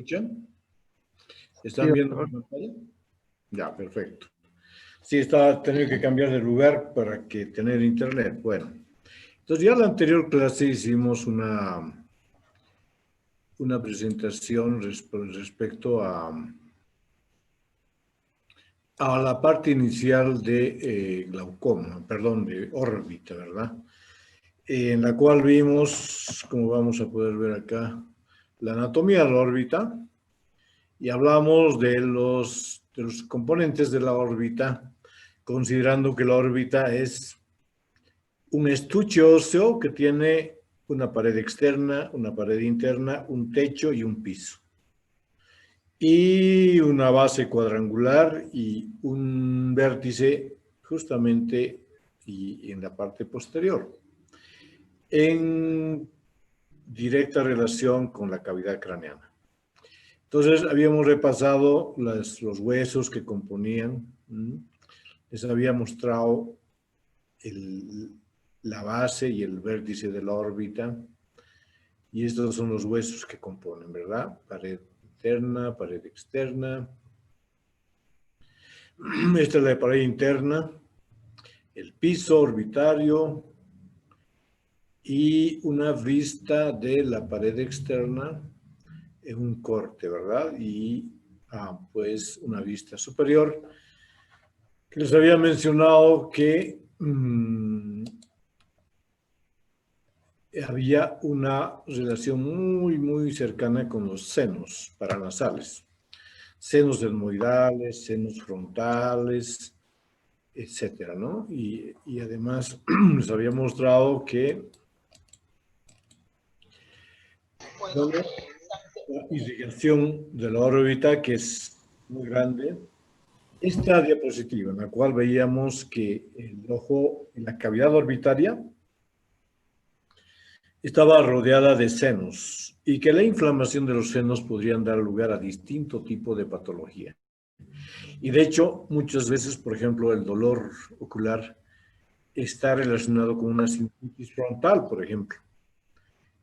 escuchan? Sí, ¿Están viendo la pantalla? Ya, perfecto. Sí, estaba teniendo que cambiar de lugar para que tener internet. Bueno, entonces ya en la anterior clase hicimos una presentación respecto a la parte inicial de glaucoma, perdón, de órbita, ¿verdad? En la cual vimos, como vamos a poder ver acá, la anatomía de la órbita y hablamos de los componentes de la órbita, considerando que la órbita es un estuche óseo que tiene una pared externa, una pared interna, un techo y un piso. Y una base cuadrangular y un vértice justamente y en la parte posterior, en directa relación con la cavidad craneana. Entonces, habíamos repasado los huesos que componían, les había mostrado la base y el vértice de la órbita, y estos son los huesos que componen, ¿verdad? Pared interna, pared externa. Esta es la pared interna, el piso orbitario y una vista de la pared externa en un corte, ¿verdad? Y pues una vista superior. Les había mencionado que había una relación muy cercana con los senos paranasales. Senos etmoidales, senos frontales, etcétera, ¿no? Y además les había mostrado que la irrigación de la órbita, que es muy grande, esta diapositiva en la cual veíamos que el ojo, en la cavidad orbitaria, estaba rodeada de senos y que la inflamación de los senos podrían dar lugar a distinto tipo de patología. Y de hecho, muchas veces, por ejemplo, el dolor ocular está relacionado con una sinusitis frontal, por ejemplo.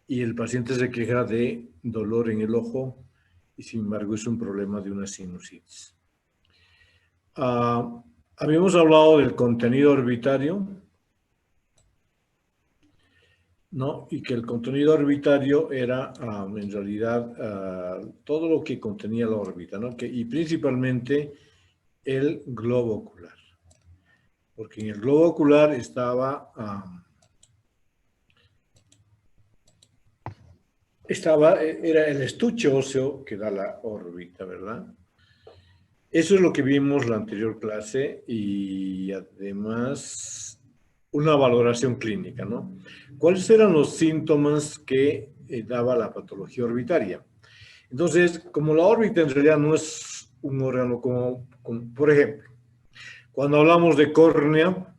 Y el paciente se queja de dolor en el ojo y sin embargo es un problema de una sinusitis. Habíamos hablado del contenido orbitario, ¿no? Y que el contenido orbitario era en realidad todo lo que contenía la órbita, ¿no? Y principalmente el globo ocular. Porque en el globo ocular era el estuche óseo que da la órbita, ¿verdad? Eso es lo que vimos la anterior clase y además una valoración clínica, ¿no? ¿Cuáles eran los síntomas que daba la patología orbitaria? Entonces, como la órbita en realidad no es un órgano como por ejemplo, cuando hablamos de córnea,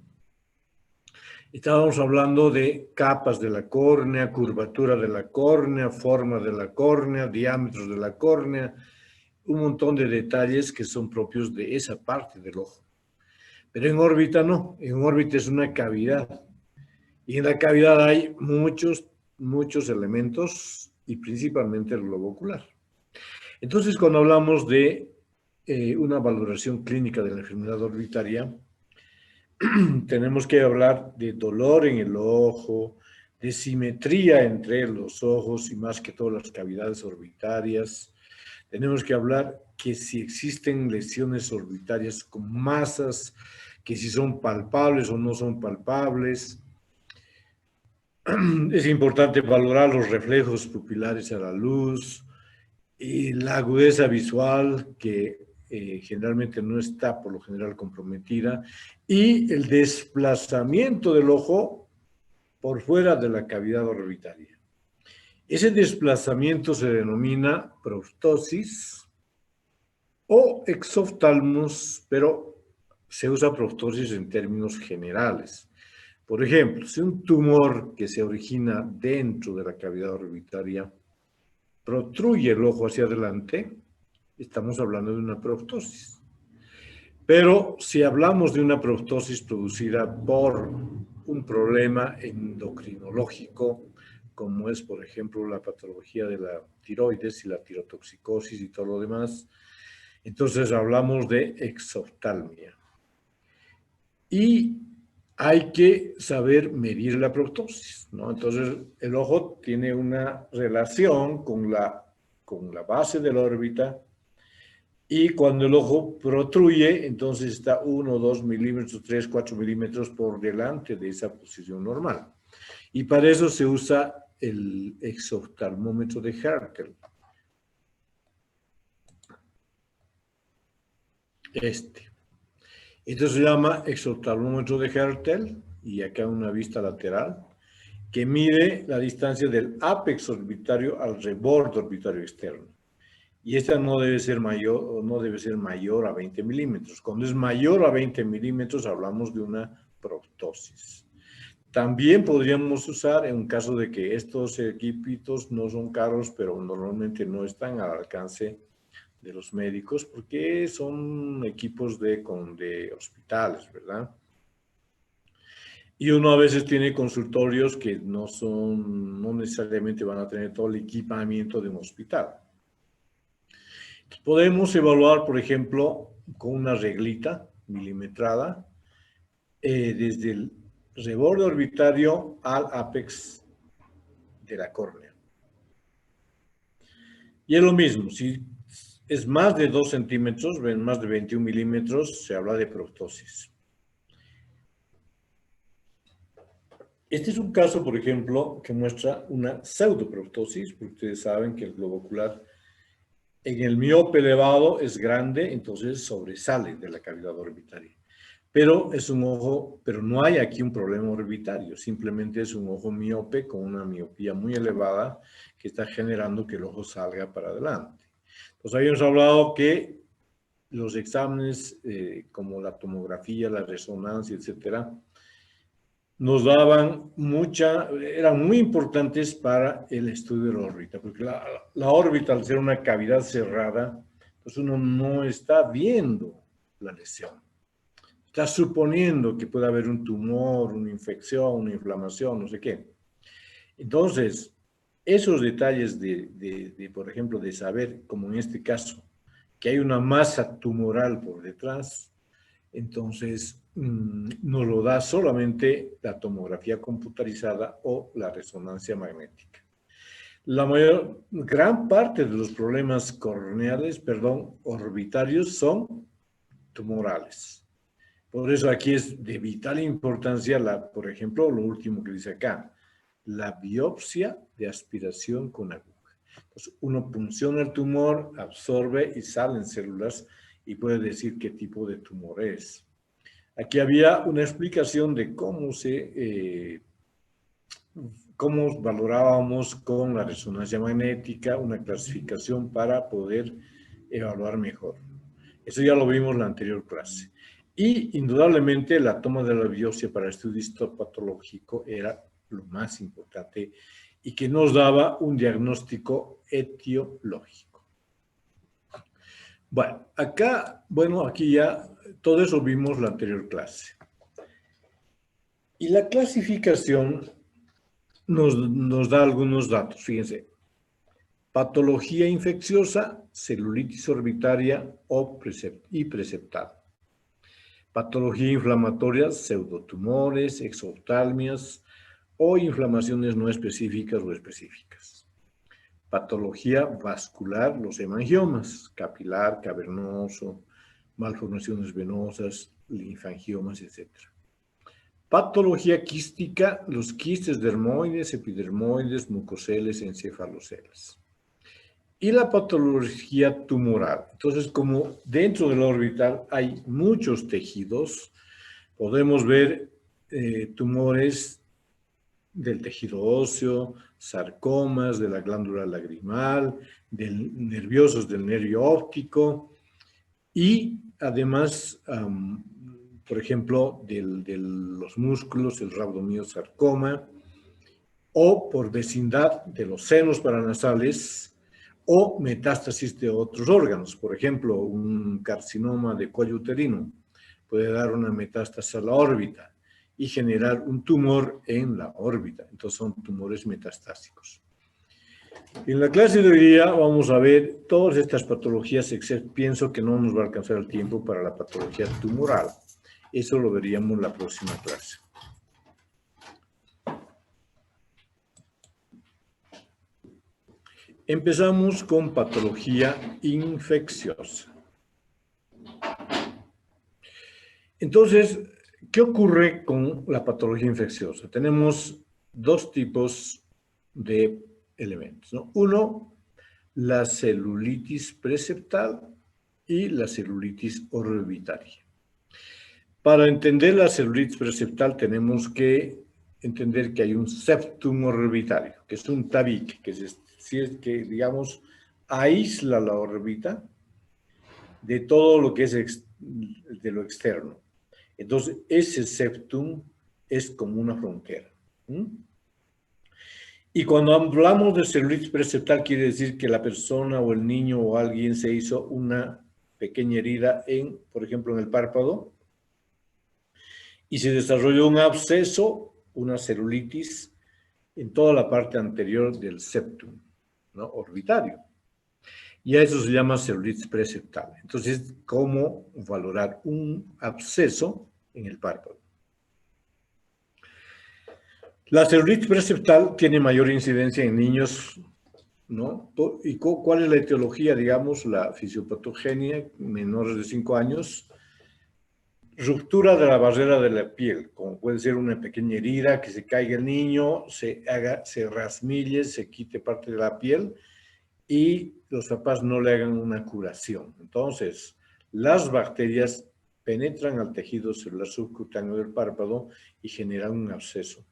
estábamos hablando de capas de la córnea, curvatura de la córnea, forma de la córnea, diámetros de la córnea, un montón de detalles que son propios de esa parte del ojo. Pero en órbita no, en órbita es una cavidad. Y en la cavidad hay muchos elementos y principalmente el globo ocular. Entonces, cuando hablamos de una valoración clínica de la enfermedad orbitaria, tenemos que hablar de dolor en el ojo, de simetría entre los ojos y más que todo las cavidades orbitarias. Tenemos que hablar que si existen lesiones orbitarias con masas, que si son palpables o no son palpables. Es importante valorar los reflejos pupilares a la luz y la agudeza visual, que generalmente no está por lo general comprometida, y el desplazamiento del ojo por fuera de la cavidad orbitaria. Ese desplazamiento se denomina proptosis o exoftalmos, pero se usa proptosis en términos generales. Por ejemplo, si un tumor que se origina dentro de la cavidad orbitaria protruye el ojo hacia adelante, estamos hablando de una proptosis. Pero si hablamos de una proptosis producida por un problema endocrinológico, como es, por ejemplo, la patología de la tiroides y la tirotoxicosis y todo lo demás. Entonces hablamos de exoftalmia. Y hay que saber medir la proptosis, ¿no? Entonces el ojo tiene una relación con la base de la órbita, y cuando el ojo protruye, entonces está 1, 2 milímetros, 3, 4 milímetros por delante de esa posición normal. Y para eso se usa el exoftalmómetro de Hertel. Esto se llama exoftalmómetro de Hertel, y acá una vista lateral, que mide la distancia del ápex orbitario al reborde orbitario externo. Y esta no debe ser mayor a 20 milímetros. Cuando es mayor a 20 milímetros hablamos de una proptosis. También podríamos usar en un caso de que estos equipitos no son caros, pero normalmente no están al alcance de los médicos porque son equipos de hospitales, ¿verdad? Y uno a veces tiene consultorios que no necesariamente van a tener todo el equipamiento de un hospital. Podemos evaluar, por ejemplo, con una reglita milimetrada, desde el reborde orbitario al ápex de la córnea. Y es lo mismo, si es más de 2 centímetros, más de 21 milímetros, se habla de proptosis. Este es un caso, por ejemplo, que muestra una pseudoproptosis, porque ustedes saben que el globo ocular en el miope elevado es grande, entonces sobresale de la cavidad orbitaria. Pero es un ojo, pero no hay aquí un problema orbitario, simplemente es un ojo miope con una miopía muy elevada que está generando que el ojo salga para adelante. Entonces habíamos hablado que los exámenes como la tomografía, la resonancia, etcétera, nos daban eran muy importantes para el estudio de la órbita, porque la órbita, al ser una cavidad cerrada, pues uno no está viendo la lesión. Está suponiendo que puede haber un tumor, una infección, una inflamación, no sé qué. Entonces, esos detalles por ejemplo, de saber, como en este caso, que hay una masa tumoral por detrás, entonces nos lo da solamente la tomografía computarizada o la resonancia magnética. Gran parte de los problemas orbitarios son tumorales. Por eso aquí es de vital importancia, por ejemplo, lo último que dice acá, la biopsia de aspiración con aguja. Entonces, uno punciona el tumor, absorbe y salen células y puede decir qué tipo de tumor es. Aquí había una explicación de cómo valorábamos con la resonancia magnética una clasificación para poder evaluar mejor. Eso ya lo vimos en la anterior clase. Y indudablemente la toma de la biopsia para estudio histopatológico era lo más importante y que nos daba un diagnóstico etiológico. Bueno, aquí ya todo eso vimos la anterior clase. Y la clasificación nos da algunos datos, fíjense. Patología infecciosa, celulitis orbitaria y preceptal. Patología inflamatoria, pseudotumores, exoftalmias o inflamaciones no específicas o específicas. Patología vascular, los hemangiomas, capilar, cavernoso, malformaciones venosas, linfangiomas, etc. Patología quística, los quistes dermoides, epidermoides, mucoceles, encefaloceles. Y la patología tumoral. Entonces, como dentro del orbital hay muchos tejidos, podemos ver tumores del tejido óseo, sarcomas de la glándula lagrimal, nerviosos del nervio óptico y además, por ejemplo, de los músculos, el rhabdomiosarcoma, o por vecindad de los senos paranasales, o metástasis de otros órganos. Por ejemplo, un carcinoma de cuello uterino puede dar una metástasis a la órbita y generar un tumor en la órbita. Entonces son tumores metastásicos. En la clase de hoy día vamos a ver todas estas patologías, excepto pienso que no nos va a alcanzar el tiempo para la patología tumoral. Eso lo veríamos en la próxima clase. Empezamos con patología infecciosa. Entonces, ¿qué ocurre con la patología infecciosa? Tenemos dos tipos de elementos, ¿no? Uno, la celulitis preseptal y la celulitis orbitaria. Para entender la celulitis preseptal tenemos que entender que hay un septum orbitario, que es un tabique, que digamos, aísla la órbita de todo lo que es de lo externo. Entonces, ese septum es como una frontera. Y cuando hablamos de celulitis preseptal, quiere decir que la persona o el niño o alguien se hizo una pequeña herida por ejemplo, en el párpado, y se desarrolló un absceso, una celulitis, en toda la parte anterior del septum, ¿no? Orbitario. Y a eso se llama celulitis preseptal. Entonces, ¿cómo valorar un absceso en el párpado? La celulitis preseptal tiene mayor incidencia en niños, ¿no? ¿Y cuál es la etiología? Digamos, la fisiopatogenia, menores de 5 años, ruptura de la barrera de la piel, como puede ser una pequeña herida, que se caiga el niño, se rasmille, se quite parte de la piel y los papás no le hagan una curación. Entonces, las bacterias penetran al tejido celular subcutáneo del párpado y generan un absceso.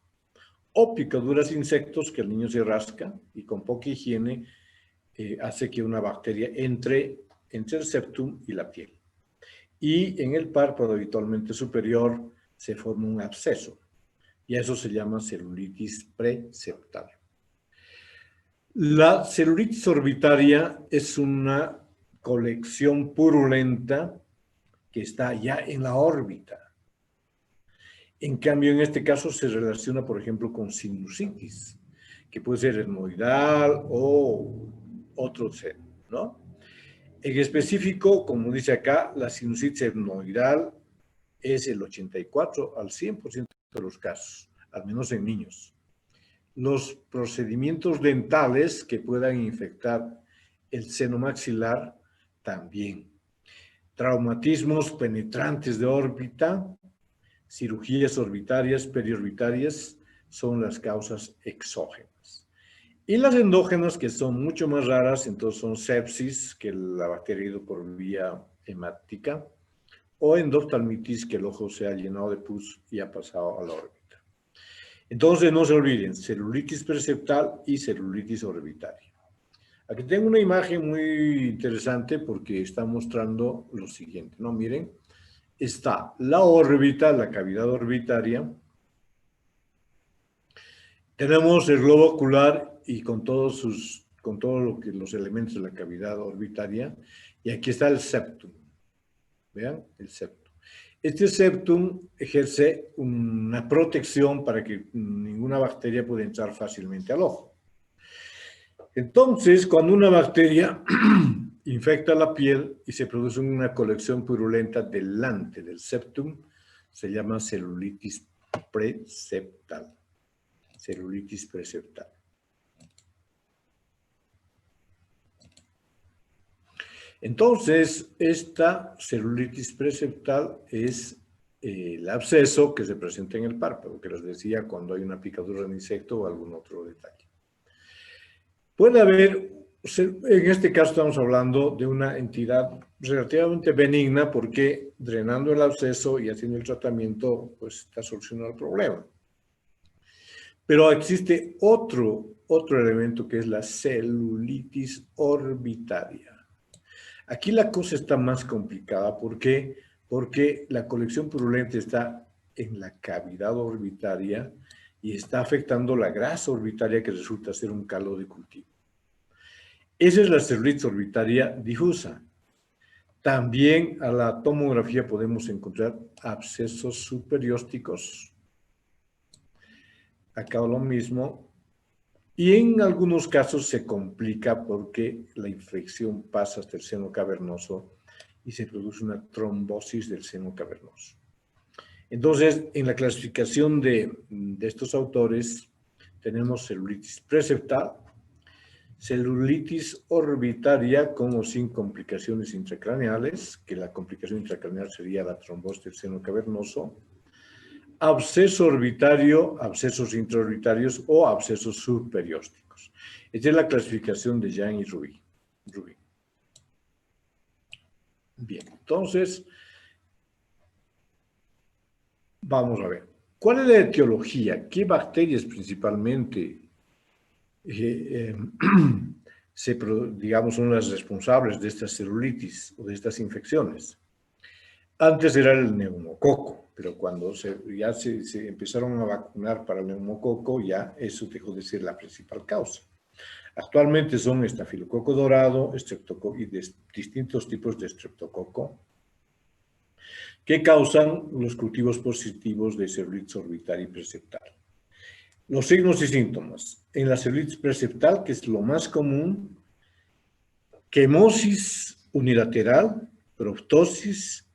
O picaduras de insectos que el niño se rasca y con poca higiene hace que una bacteria entre el septum y la piel. Y en el párpado habitualmente superior se forma un absceso y a eso se llama celulitis preseptal. La celulitis orbitaria es una colección purulenta que está ya en la órbita. En cambio, en este caso se relaciona, por ejemplo, con sinusitis, que puede ser etmoidal o otro ser, ¿no? En específico, como dice acá, la sinusitis etmoidal es el 84 al 100% de los casos, al menos en niños. Los procedimientos dentales que puedan infectar el seno maxilar también. Traumatismos penetrantes de órbita, cirugías orbitarias, periorbitarias, son las causas exógenas. Y las endógenas, que son mucho más raras, entonces son sepsis, que la bacteria ha ido por vía hemática, o endoftalmitis, que el ojo se ha llenado de pus y ha pasado a la órbita. Entonces, no se olviden, celulitis preseptal y celulitis orbitaria. Aquí tengo una imagen muy interesante porque está mostrando lo siguiente, ¿no? Miren, está la órbita, la cavidad orbitaria. Tenemos el globo ocular y con todos los elementos de la cavidad orbitaria. Y aquí está el septum. Vean, el septum. Este septum ejerce una protección para que ninguna bacteria pueda entrar fácilmente al ojo. Entonces, cuando una bacteria infecta la piel y se produce una colección purulenta delante del septum, se llama celulitis preseptal. Celulitis preseptal. Entonces, esta celulitis preseptal es el absceso que se presenta en el párpado, que les decía cuando hay una picadura de insecto o algún otro detalle. Puede haber, en este caso estamos hablando de una entidad relativamente benigna porque drenando el absceso y haciendo el tratamiento, pues está solucionando el problema. Pero existe otro elemento que es la celulitis orbitaria. Aquí la cosa está más complicada. ¿Por qué? Porque la colección purulenta está en la cavidad orbitaria y está afectando la grasa orbitaria que resulta ser un caldo de cultivo. Esa es la celulitis orbitaria difusa. También a la tomografía podemos encontrar abscesos superiósticos acaba lo mismo. Y en algunos casos se complica porque la infección pasa hasta el seno cavernoso y se produce una trombosis del seno cavernoso. Entonces, en la clasificación de estos autores tenemos celulitis preseptal, celulitis orbitaria con o sin complicaciones intracraneales, que la complicación intracraneal sería la trombosis del seno cavernoso, absceso orbitario, abscesos intraorbitarios o abscesos subperiósticos. Esta es la clasificación de Yang y Rubin. Bien, entonces, vamos a ver. ¿Cuál es la etiología? ¿Qué bacterias principalmente digamos, son las responsables de estas celulitis o de estas infecciones? Antes era el neumococo, pero cuando ya se empezaron a vacunar para el neumococo, ya eso dejó de ser la principal causa. Actualmente son estafilococo dorado, estreptococo y distintos tipos de estreptococo que causan los cultivos positivos de celulitis orbital y preseptal. Los signos y síntomas. En la celulitis preseptal, que es lo más común, quemosis unilateral, proptosis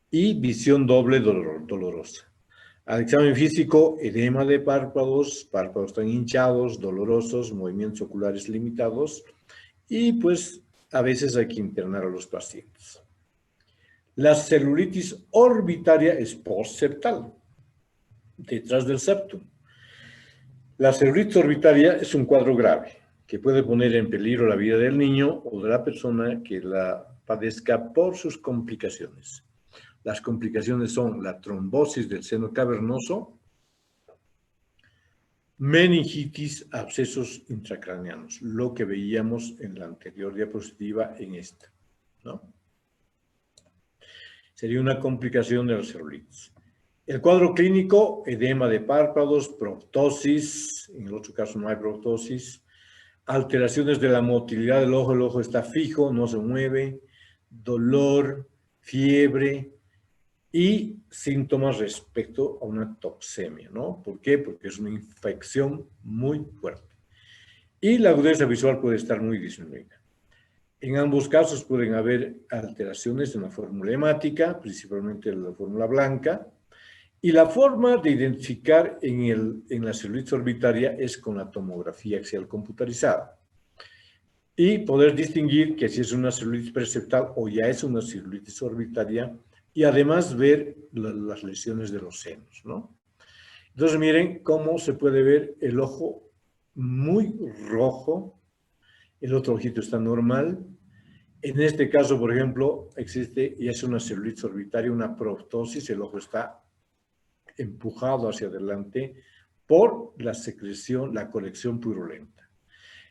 y visión doble dolorosa. Al examen físico, edema de párpados, párpados tan hinchados, dolorosos, movimientos oculares limitados y pues a veces hay que internar a los pacientes. La celulitis orbitaria es postseptal, detrás del septum. La celulitis orbitaria es un cuadro grave que puede poner en peligro la vida del niño o de la persona que la padezca por sus complicaciones. Las complicaciones son la trombosis del seno cavernoso, meningitis, abscesos intracraneanos, lo que veíamos en la anterior diapositiva en esta, ¿no? Sería una complicación de la celulitis. El cuadro clínico, edema de párpados, proptosis, en el otro caso no hay proptosis, alteraciones de la motilidad del ojo, el ojo está fijo, no se mueve, dolor, fiebre y síntomas respecto a una toxemia, ¿no? ¿Por qué? Porque es una infección muy fuerte. Y la agudeza visual puede estar muy disminuida. En ambos casos pueden haber alteraciones en la fórmula hemática, principalmente en la fórmula blanca, y la forma de identificar en la celulitis orbitaria es con la tomografía axial computarizada. Y poder distinguir que si es una celulitis preseptal o ya es una celulitis orbitaria, y además ver las lesiones de los senos, ¿no? Entonces miren cómo se puede ver el ojo muy rojo, el otro ojito está normal. En este caso, por ejemplo, existe y es una celulitis orbitaria, una proptosis, el ojo está empujado hacia adelante por la secreción, la colección purulenta.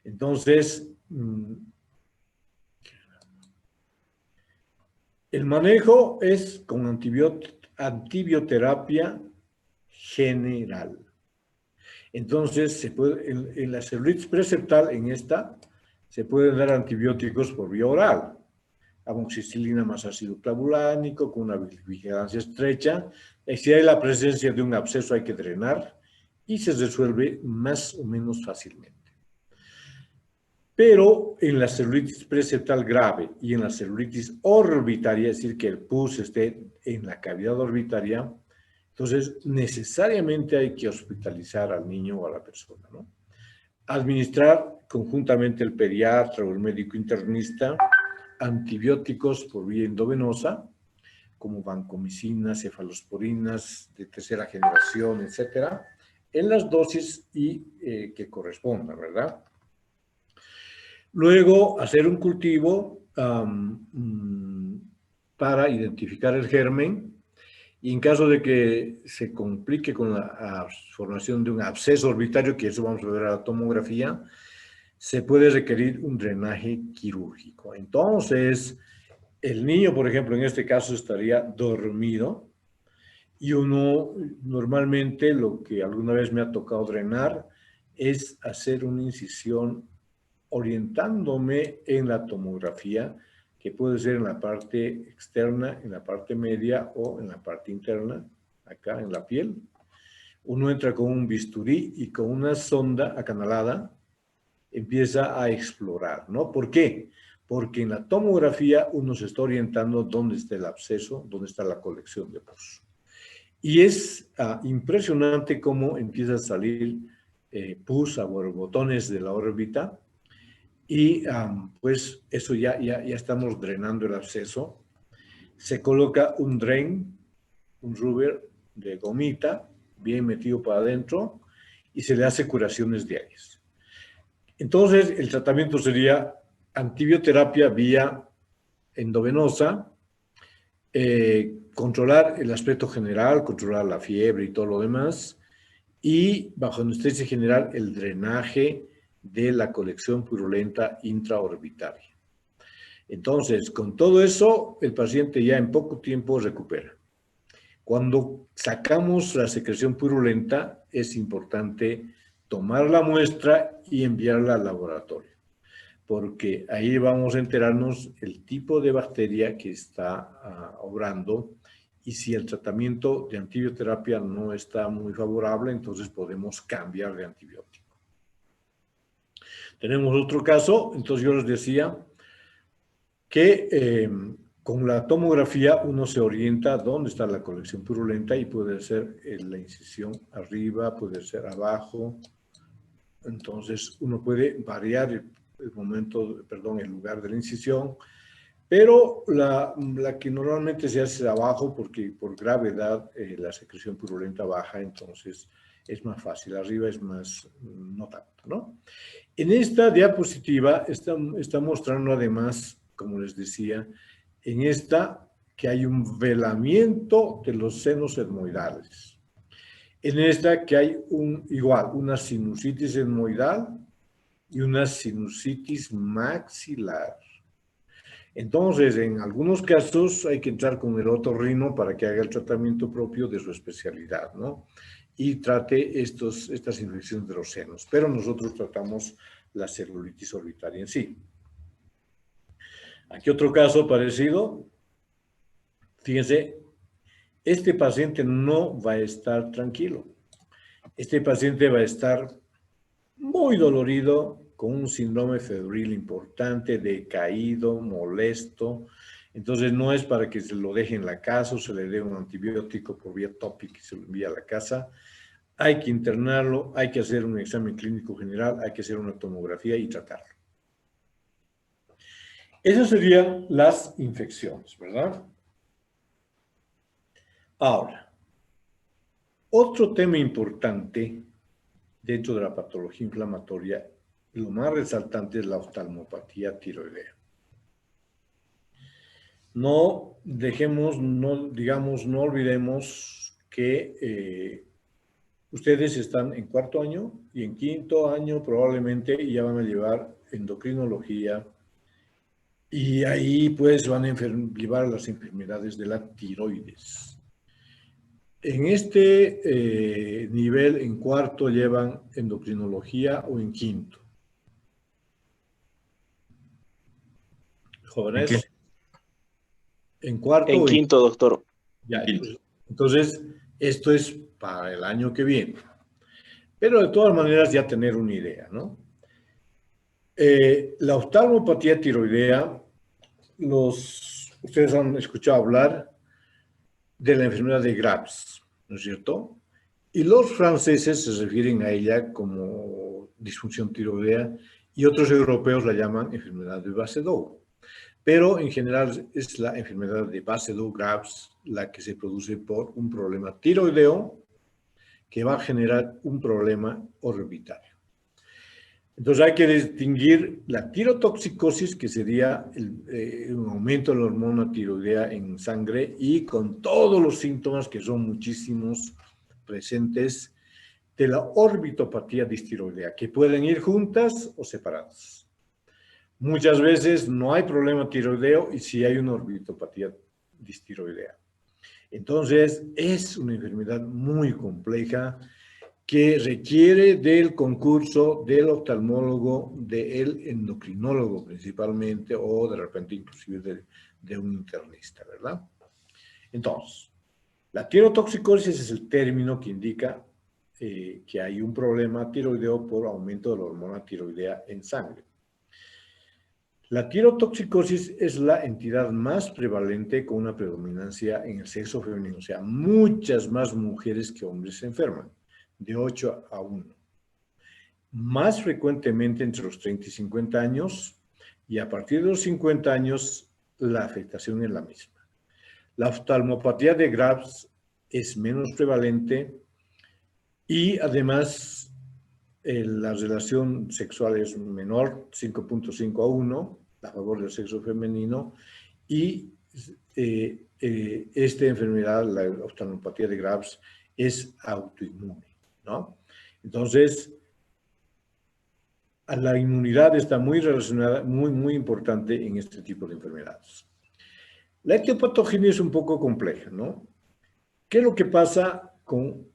Entonces, el manejo es con antibioterapia general. Entonces, en la celulitis preseptal, en esta, se pueden dar antibióticos por vía oral. Amoxicilina más ácido clavulánico, con una vigilancia estrecha. Y si hay la presencia de un absceso, hay que drenar y se resuelve más o menos fácilmente. Pero en la celulitis preseptal grave y en la celulitis orbitaria, es decir, que el pus esté en la cavidad orbitaria, entonces necesariamente hay que hospitalizar al niño o a la persona, ¿no? Administrar conjuntamente el pediatra o el médico internista antibióticos por vía endovenosa, como vancomicinas, cefalosporinas de tercera generación, etcétera, en las dosis que correspondan, ¿verdad? Luego, hacer un cultivo para identificar el germen y en caso de que se complique con la formación de un absceso orbitario, que eso vamos a ver a la tomografía, se puede requerir un drenaje quirúrgico. Entonces, el niño, por ejemplo, en este caso estaría dormido y uno normalmente lo que alguna vez me ha tocado drenar es hacer una incisión orientándome en la tomografía, que puede ser en la parte externa, en la parte media o en la parte interna, acá en la piel, Uno entra con un bisturí y con una sonda acanalada empieza a explorar, ¿no? ¿Por qué? Porque en la tomografía uno se está orientando dónde está el absceso, dónde está la colección de pus. Y es impresionante cómo empieza a salir pus a borbotones de la órbita y pues eso ya estamos drenando el absceso. Se coloca un drain, un rubber de gomita, bien metido para adentro, y se le hace curaciones diarias. Entonces, el tratamiento sería antibioterapia vía endovenosa, controlar el aspecto general, controlar la fiebre y todo lo demás, y bajo anestesia general el drenaje de la colección purulenta intraorbitaria. Entonces, con todo eso, el paciente ya en poco tiempo recupera. Cuando sacamos la secreción purulenta, es importante tomar la muestra y enviarla al laboratorio, porque ahí vamos a enterarnos el tipo de bacteria que está obrando, y si el tratamiento de antibioterapia no está muy favorable, entonces podemos cambiar de antibiótico. Tenemos otro caso, entonces yo les decía que con la tomografía uno se orienta dónde está la colección purulenta y puede ser la incisión arriba, puede ser abajo. Entonces uno puede variar el momento, perdón, el lugar de la incisión, pero la que normalmente se hace abajo porque por gravedad la secreción purulenta baja, entonces es más fácil. Arriba es más, no tanto, ¿no? En esta diapositiva está mostrando además, como les decía, en esta que hay un velamiento de los senos etmoidales. En esta que hay una sinusitis etmoidal y una sinusitis maxilar. Entonces, en algunos casos hay que entrar con el otorrino para que haga el tratamiento propio de su especialidad, ¿no? Y trate estas infecciones de los senos. Pero nosotros tratamos la celulitis orbitaria en sí. Aquí otro caso parecido. Fíjense, este paciente no va a estar tranquilo. Este paciente va a estar muy dolorido, con un síndrome febril importante, decaído, molesto. Entonces no es para que se lo deje en la casa o se le dé un antibiótico por vía tópica y se lo envíe a la casa. Hay que internarlo, hay que hacer un examen clínico general, hay que hacer una tomografía y tratarlo. Esas serían las infecciones, ¿verdad? Ahora, otro tema importante dentro de la patología inflamatoria, lo más resaltante es la oftalmopatía tiroidea. No dejemos, no olvidemos que ustedes están en cuarto año y en quinto año probablemente ya van a llevar endocrinología y ahí pues van a llevar las enfermedades de la tiroides. En este nivel, en cuarto llevan endocrinología o en quinto. Jóvenes. ¿En cuarto en o quinto, doctor? Ya, entonces, esto es para el año que viene. Pero de todas maneras ya tener una idea, ¿no? La oftalmopatía tiroidea, ustedes han escuchado hablar de la enfermedad de Graves, ¿no es cierto? Y los franceses se refieren a ella como disfunción tiroidea y otros europeos la llaman enfermedad de Basedow. Pero en general es la enfermedad de Basedow-Graves la que se produce por un problema tiroideo que va a generar un problema orbitario. Entonces hay que distinguir la tirotoxicosis, que sería un aumento de la hormona tiroidea en sangre y con todos los síntomas, que son muchísimos presentes, de la orbitopatía distiroidea, que pueden ir juntas o separadas. Muchas veces no hay problema tiroideo y sí hay una orbitopatía distiroidea. Entonces, es una enfermedad muy compleja que requiere del concurso del oftalmólogo, del endocrinólogo principalmente, o de repente inclusive de un internista, ¿verdad? Entonces, la tirotoxicosis es el término que indica que hay un problema tiroideo por aumento de la hormona tiroidea en sangre. La tirotoxicosis es la entidad más prevalente con una predominancia en el sexo femenino, o sea, muchas más mujeres que hombres se enferman, de 8 a 1. Más frecuentemente entre los 30 y 50 años, y a partir de los 50 años la afectación es la misma. La oftalmopatía de Graves es menos prevalente y además la relación sexual es menor, 5.5 a 1, a favor del sexo femenino, y esta enfermedad, la oftalmopatía de Graves, es autoinmune, ¿no? Entonces, la inmunidad está muy relacionada, muy importante en este tipo de enfermedades. La etiopatogenia es un poco compleja, ¿no? ¿Qué es lo que pasa con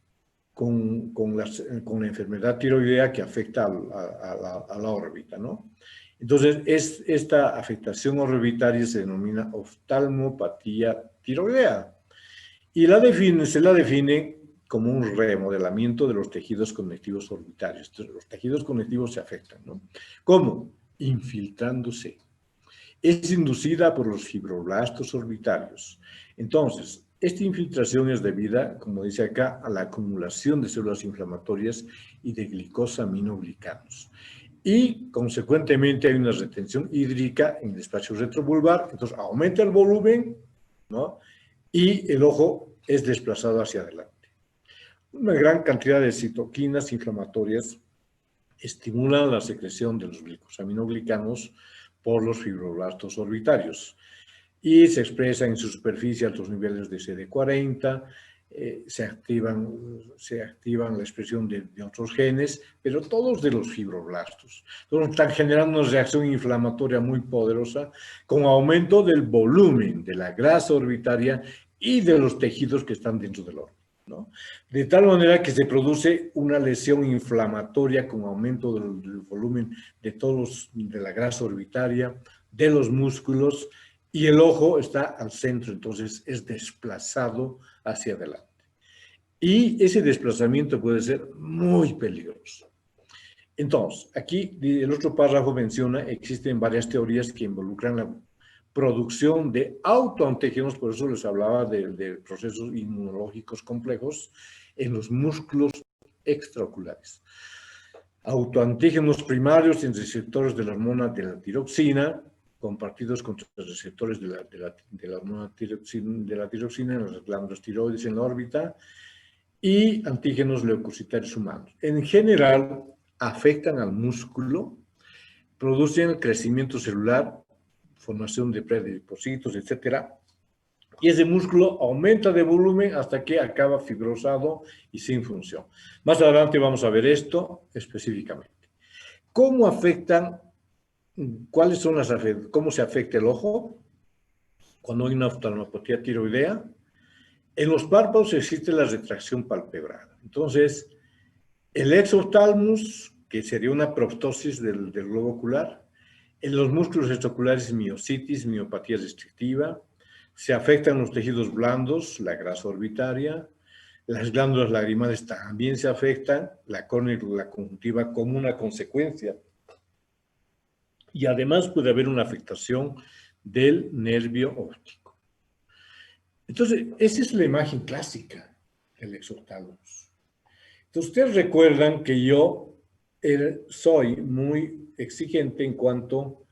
la enfermedad tiroidea que afecta a la órbita, ¿no? Entonces, esta afectación orbitaria se denomina oftalmopatía tiroidea y se la define como un remodelamiento de los tejidos conectivos orbitarios. Entonces, los tejidos conectivos se afectan, ¿no? ¿Cómo? Infiltrándose. Es inducida por los fibroblastos orbitarios. Entonces, esta infiltración es debida, como dice acá, a la acumulación de células inflamatorias y de glicosaminoglicanos. Y, consecuentemente, hay una retención hídrica en el espacio retrovulvar, entonces aumenta el volumen, ¿no? Y el ojo es desplazado hacia adelante. Una gran cantidad de citoquinas inflamatorias estimulan la secreción de los glicosaminoglicanos por los fibroblastos orbitarios y se expresa en su superficie altos niveles de CD40, se activan la expresión de otros genes, pero todos de los fibroblastos. Entonces están generando una reacción inflamatoria muy poderosa con aumento del volumen de la grasa orbitaria y de los tejidos que están dentro del órgano, ¿no? De tal manera que se produce una lesión inflamatoria con aumento del volumen de la grasa orbitaria, de los músculos, y el ojo está al centro, entonces es desplazado hacia adelante. Y ese desplazamiento puede ser muy peligroso. Entonces, aquí el otro párrafo menciona, existen varias teorías que involucran la producción de autoantígenos, por eso les hablaba de procesos inmunológicos complejos en los músculos extraoculares. Autoantígenos primarios en receptores de la hormona de la tiroxina, compartidos contra los receptores de la hormona de la tiroxina en las glándulas tiroides en la órbita, y antígenos leucocitarios humanos. En general, afectan al músculo, producen crecimiento celular, formación de preadipocitos, etc. Y ese músculo aumenta de volumen hasta que acaba fibrosado y sin función. Más adelante vamos a ver esto específicamente. ¿Cómo afectan? ¿Cómo se afecta el ojo cuando hay una oftalmopatía tiroidea? En los párpados existe la retracción palpebral. Entonces, el exoftalmus, que sería una proptosis del globo ocular, en los músculos extraoculares miositis, miopatía restrictiva, se afectan los tejidos blandos, la grasa orbitaria, las glándulas lagrimales también se afectan, la córnea y la conjuntiva como una consecuencia. Y además puede haber una afectación del nervio óptico. Entonces, esa es la imagen clásica del exoftalmus. Entonces, ustedes recuerdan que yo soy muy exigente en cuanto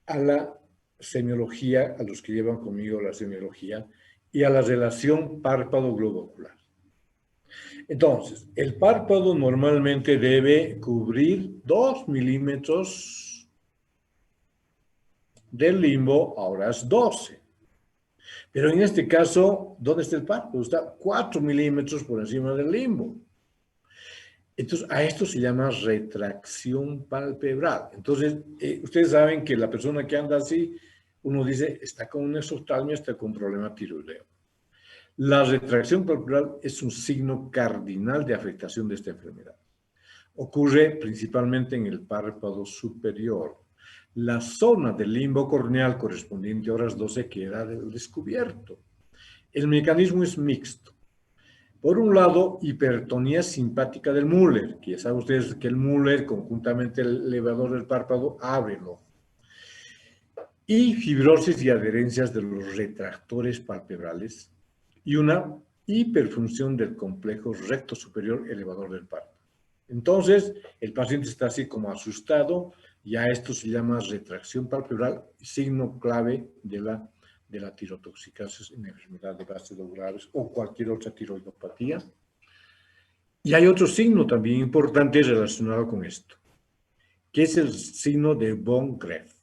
a la semiología, a los que llevan conmigo la semiología, y a la relación párpado-globo ocular. Entonces, el párpado normalmente debe cubrir 2 milímetros del limbo, ahora es 12. Pero en este caso, ¿dónde está el párpado? Está 4 milímetros por encima del limbo. Entonces, a esto se llama retracción palpebral. Entonces, ustedes saben que la persona que anda así, uno dice, está con una exoftalmia, está con un problema tiroideo. La retracción palpebral es un signo cardinal de afectación de esta enfermedad. Ocurre principalmente en el párpado superior. La zona del limbo corneal correspondiente a horas 12 queda descubierto. El mecanismo es mixto. Por un lado, hipertonía simpática del Müller, que ya saben ustedes que el Müller, conjuntamente el elevador del párpado, abre el ojo. Y fibrosis y adherencias de los retractores palpebrales y una hiperfunción del complejo recto superior elevador del párpado. Entonces, el paciente está así como asustado, y a esto se llama retracción palpebral, signo clave de la tirotoxicosis en enfermedad de ácidos graves o cualquier otra tiroidopatía. Y hay otro signo también importante relacionado con esto, que es el signo de von Graeff.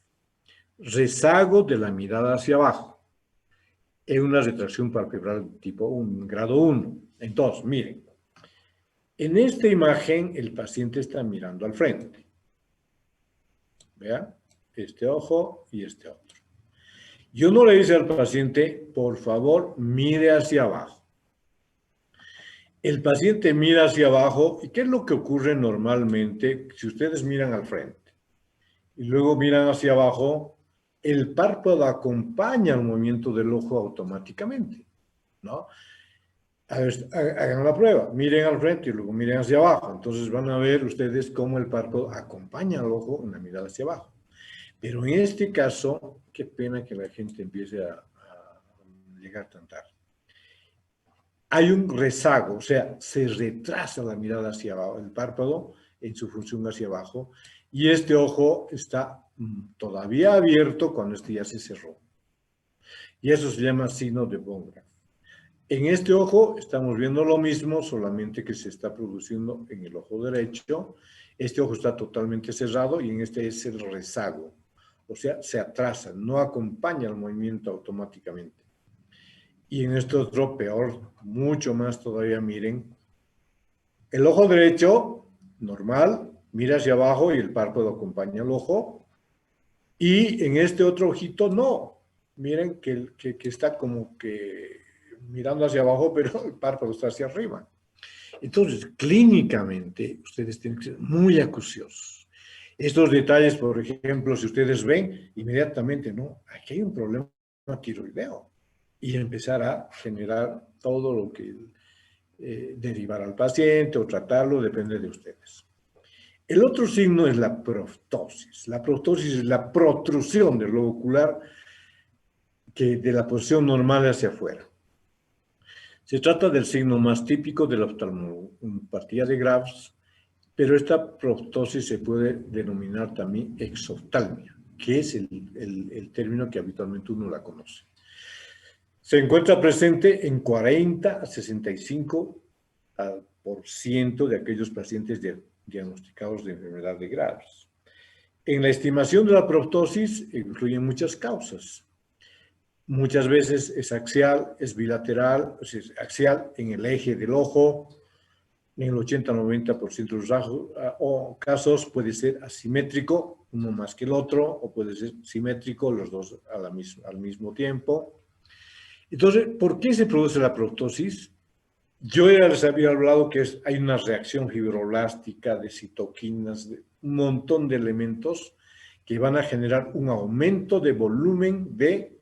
Rezago de la mirada hacia abajo. Es una retracción palpebral tipo 1, grado 1. Entonces, miren, en esta imagen el paciente está mirando al frente. Vea, este ojo y este otro. Yo no le dice al paciente, por favor, mire hacia abajo. El paciente mira hacia abajo, ¿y qué es lo que ocurre normalmente si ustedes miran al frente y luego miran hacia abajo? El párpado acompaña el movimiento del ojo automáticamente, ¿no? A ver, hagan la prueba, miren al frente y luego miren hacia abajo. Entonces van a ver ustedes cómo el párpado acompaña al ojo en la mirada hacia abajo. Pero en este caso, qué pena que la gente empiece a llegar tan tarde. Hay un rezago, o sea, se retrasa la mirada hacia abajo, el párpado en su función hacia abajo, y este ojo está todavía abierto cuando este ya se cerró. Y eso se llama signo de von Graeff. En este ojo estamos viendo lo mismo, solamente que se está produciendo en el ojo derecho. Este ojo está totalmente cerrado y en este es el rezago. O sea, se atrasa, no acompaña el movimiento automáticamente. Y en este otro peor, mucho más todavía, miren. El ojo derecho, normal, mira hacia abajo y el párpado acompaña el ojo. Y en este otro ojito, no. Miren que está como que mirando hacia abajo, pero el párpado está hacia arriba. Entonces, clínicamente, ustedes tienen que ser muy acuciosos. Estos detalles, por ejemplo, si ustedes ven, inmediatamente, no, aquí hay un problema tiroideo. Y empezar a generar todo lo que derivar al paciente o tratarlo, depende de ustedes. El otro signo es la proptosis. La proptosis es la protrusión del globo ocular de la posición normal hacia afuera. Se trata del signo más típico de la oftalmopatía de Graves, pero esta proptosis se puede denominar también exoftalmia, que es el término que habitualmente uno la conoce. Se encuentra presente en 40 a 65% de aquellos pacientes diagnosticados de enfermedad de Graves. En la estimación de la proptosis influyen muchas causas. Muchas veces es axial, es bilateral, es axial en el eje del ojo. En el 80-90% de los casos puede ser asimétrico, uno más que el otro, o puede ser simétrico, los dos al mismo tiempo. Entonces, ¿por qué se produce la proptosis? Yo ya les había hablado que hay una reacción fibroblástica de citoquinas, de un montón de elementos que van a generar un aumento de volumen del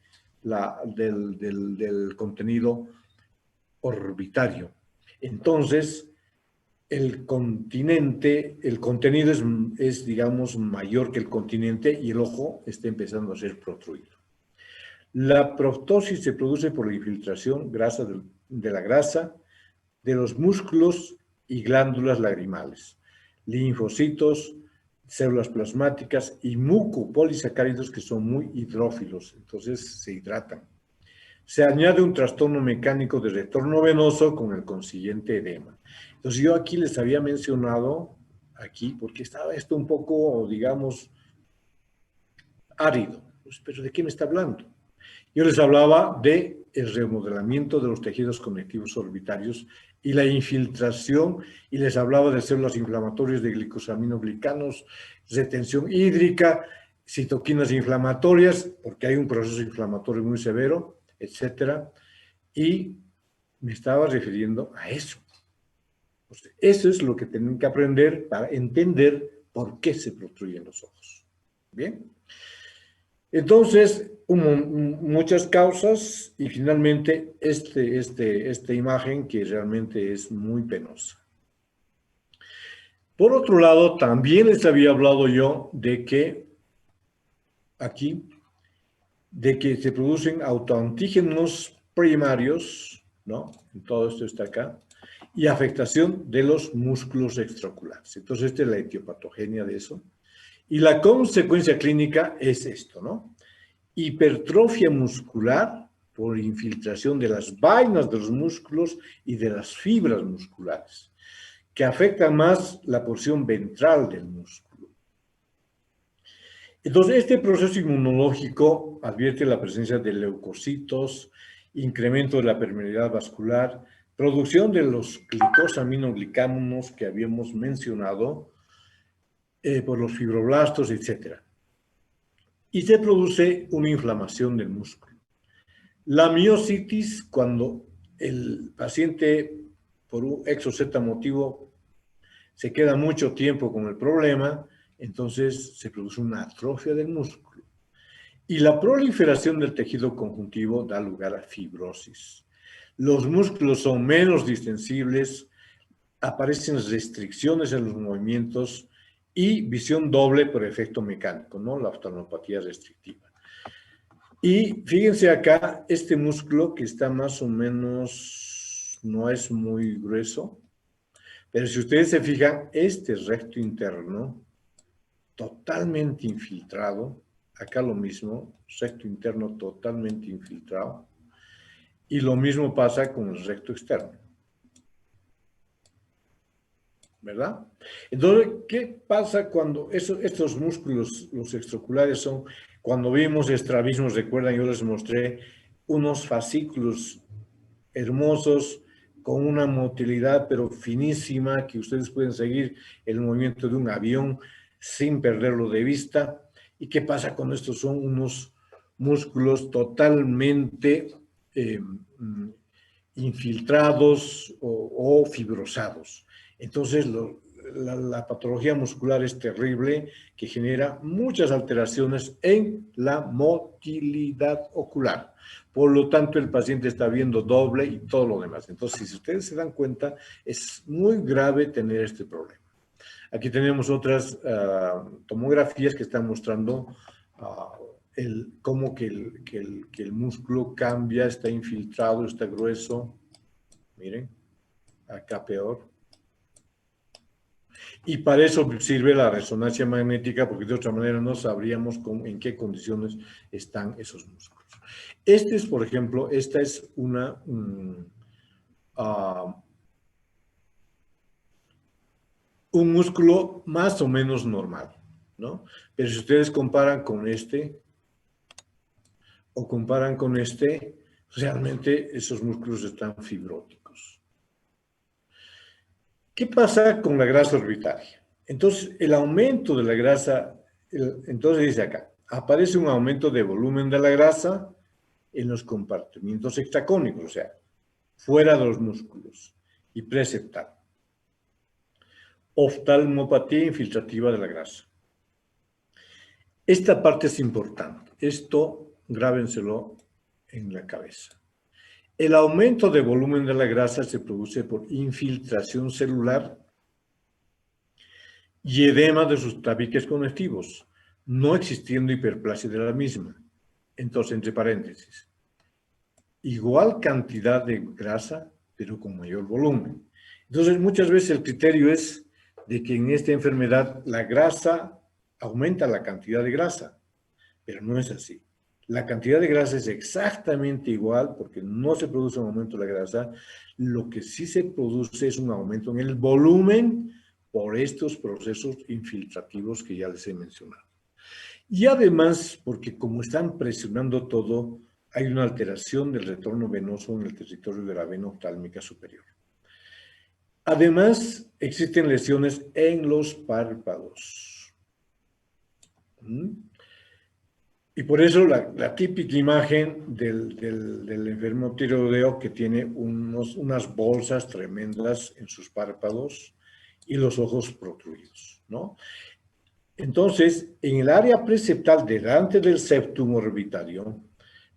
contenido orbitario. Entonces, el contenido es, digamos, mayor que el continente y el ojo está empezando a ser protruido. La proptosis se produce por la infiltración de la grasa de los músculos y glándulas lagrimales, linfocitos, células plasmáticas y mucopolisacáridos que son muy hidrófilos, entonces se hidratan. Se añade un trastorno mecánico de retorno venoso con el consiguiente edema. Entonces yo aquí les había mencionado, porque estaba esto un poco, digamos, árido. Pues, ¿pero de qué me está hablando? Yo les hablaba del remodelamiento de los tejidos conectivos orbitarios y la infiltración, y les hablaba de células inflamatorias de glicosaminoglicanos, retención hídrica, citoquinas inflamatorias, porque hay un proceso inflamatorio muy severo, etcétera, y me estaba refiriendo a eso. Pues eso es lo que tienen que aprender para entender por qué se protruyen los ojos. Bien. Entonces, hubo muchas causas y finalmente esta imagen que realmente es muy penosa. Por otro lado, también les había hablado yo de que aquí, de que se producen autoantígenos primarios, ¿no? Todo esto está acá, y afectación de los músculos extraoculares. Entonces, esta es la etiopatogenia de eso. Y la consecuencia clínica es esto, ¿no? Hipertrofia muscular por infiltración de las vainas de los músculos y de las fibras musculares, que afecta más la porción ventral del músculo. Entonces, este proceso inmunológico advierte la presencia de leucocitos, incremento de la permeabilidad vascular, producción de los glicosaminoglicámonos que habíamos mencionado, por los fibroblastos, etc. Y se produce una inflamación del músculo. La miositis, cuando el paciente, por un X o Z motivo, se queda mucho tiempo con el problema, entonces se produce una atrofia del músculo. Y la proliferación del tejido conjuntivo da lugar a fibrosis. Los músculos son menos distensibles, aparecen restricciones en los movimientos y visión doble por efecto mecánico, ¿no? La oftalmopatía restrictiva. Y fíjense acá, este músculo que está más o menos, no es muy grueso, pero si ustedes se fijan, este recto interno, totalmente infiltrado, acá lo mismo, recto interno totalmente infiltrado, y lo mismo pasa con el recto externo, ¿verdad? Entonces, ¿qué pasa cuando estos músculos, los extraoculares, son, cuando vimos estrabismos, recuerdan, yo les mostré unos fascículos hermosos, con una motilidad pero finísima, que ustedes pueden seguir el movimiento de un avión sin perderlo de vista. ¿Y qué pasa cuando estos son unos músculos totalmente infiltrados o fibrosados? Entonces, la patología muscular es terrible, que genera muchas alteraciones en la motilidad ocular. Por lo tanto, el paciente está viendo doble y todo lo demás. Entonces, si ustedes se dan cuenta, es muy grave tener este problema. Aquí tenemos otras tomografías que están mostrando cómo que el músculo cambia, está infiltrado, está grueso. Miren, acá peor. Y para eso sirve la resonancia magnética, porque de otra manera no sabríamos en qué condiciones están esos músculos. Este es, por ejemplo, esta es un músculo más o menos normal, ¿no? Pero si ustedes comparan con este o comparan con este, realmente esos músculos están fibróticos. ¿Qué pasa con la grasa orbitaria? Entonces, el aumento de la grasa, entonces dice acá, aparece un aumento de volumen de la grasa en los compartimientos extracónicos, o sea, fuera de los músculos, y preceptal. Oftalmopatía infiltrativa de la grasa. Esta parte es importante. Esto, grábenselo en la cabeza. El aumento de volumen de la grasa se produce por infiltración celular y edema de sus tabiques conectivos, no existiendo hiperplasia de la misma. Entonces, entre paréntesis, igual cantidad de grasa, pero con mayor volumen. Entonces, muchas veces el criterio es de que en esta enfermedad la grasa aumenta la cantidad de grasa, pero no es así. La cantidad de grasa es exactamente igual porque no se produce un aumento de la grasa. Lo que sí se produce es un aumento en el volumen por estos procesos infiltrativos que ya les he mencionado. Y además, porque como están presionando todo, hay una alteración del retorno venoso en el territorio de la vena oftálmica superior. Además, existen lesiones en los párpados. Y por eso la típica imagen del enfermo tiroideo que tiene unas bolsas tremendas en sus párpados y los ojos protruidos, ¿no? Entonces, en el área preceptal delante del septum orbitario,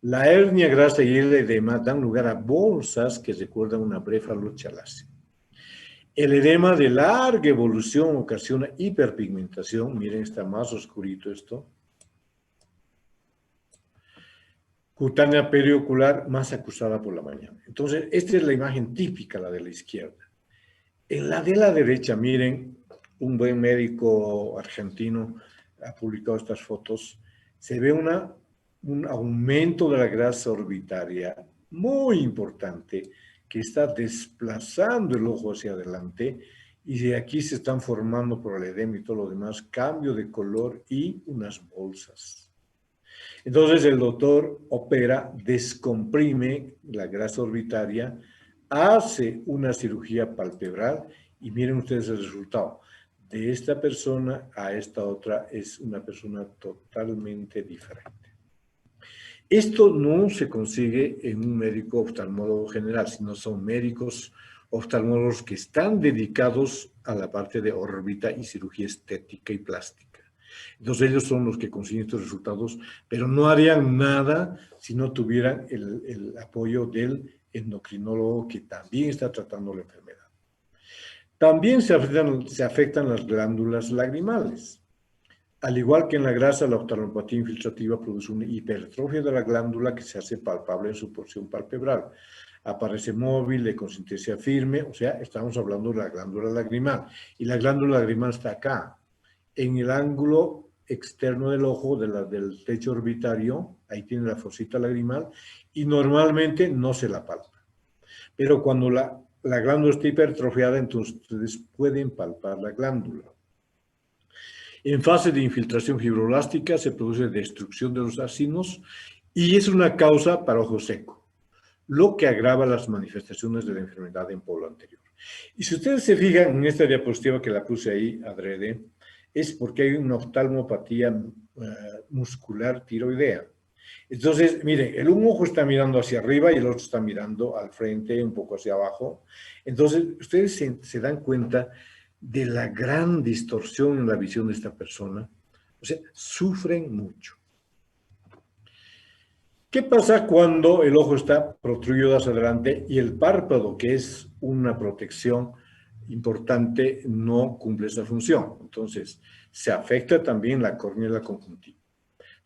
la hernia grasa y el edema dan lugar a bolsas que recuerdan una blefalochalasia. El edema de larga evolución ocasiona hiperpigmentación. Miren, está más oscurito esto. Cutánea periocular más acusada por la mañana. Entonces, esta es la imagen típica, la de la izquierda. En la de la derecha, miren, un buen médico argentino ha publicado estas fotos. Se ve un aumento de la grasa orbitaria muy importante que está desplazando el ojo hacia adelante y de aquí se están formando por el edema y todo lo demás, cambio de color y unas bolsas. Entonces el doctor opera, descomprime la grasa orbitaria, hace una cirugía palpebral y miren ustedes el resultado. De esta persona a esta otra es una persona totalmente diferente. Esto no se consigue en un médico oftalmólogo general, sino son médicos oftalmólogos que están dedicados a la parte de órbita y cirugía estética y plástica. Entonces ellos son los que consiguen estos resultados, pero no harían nada si no tuvieran el apoyo del endocrinólogo que también está tratando la enfermedad. También se afectan las glándulas lagrimales. Al igual que en la grasa, la oftalmopatía infiltrativa produce una hipertrofia de la glándula que se hace palpable en su porción palpebral. Aparece móvil, de consistencia firme, o sea, estamos hablando de la glándula lagrimal. Y la glándula lagrimal está acá, en el ángulo externo del ojo, del techo orbitario, ahí tiene la fosita lagrimal, y normalmente no se la palpa. Pero cuando la glándula está hipertrofiada, entonces ustedes pueden palpar la glándula. En fase de infiltración fibroblástica se produce destrucción de los acinos y es una causa para ojo seco, lo que agrava las manifestaciones de la enfermedad en polo anterior. Y si ustedes se fijan en esta diapositiva que la puse ahí adrede, es porque hay una oftalmopatía muscular tiroidea. Entonces, miren, el un ojo está mirando hacia arriba y el otro está mirando al frente, un poco hacia abajo. Entonces, ustedes se dan cuenta de la gran distorsión en la visión de esta persona. O sea, sufren mucho. ¿Qué pasa cuando el ojo está protruido hacia adelante y el párpado, que es una protección importante, no cumple esa función? Entonces, se afecta también la córnea y la conjuntiva.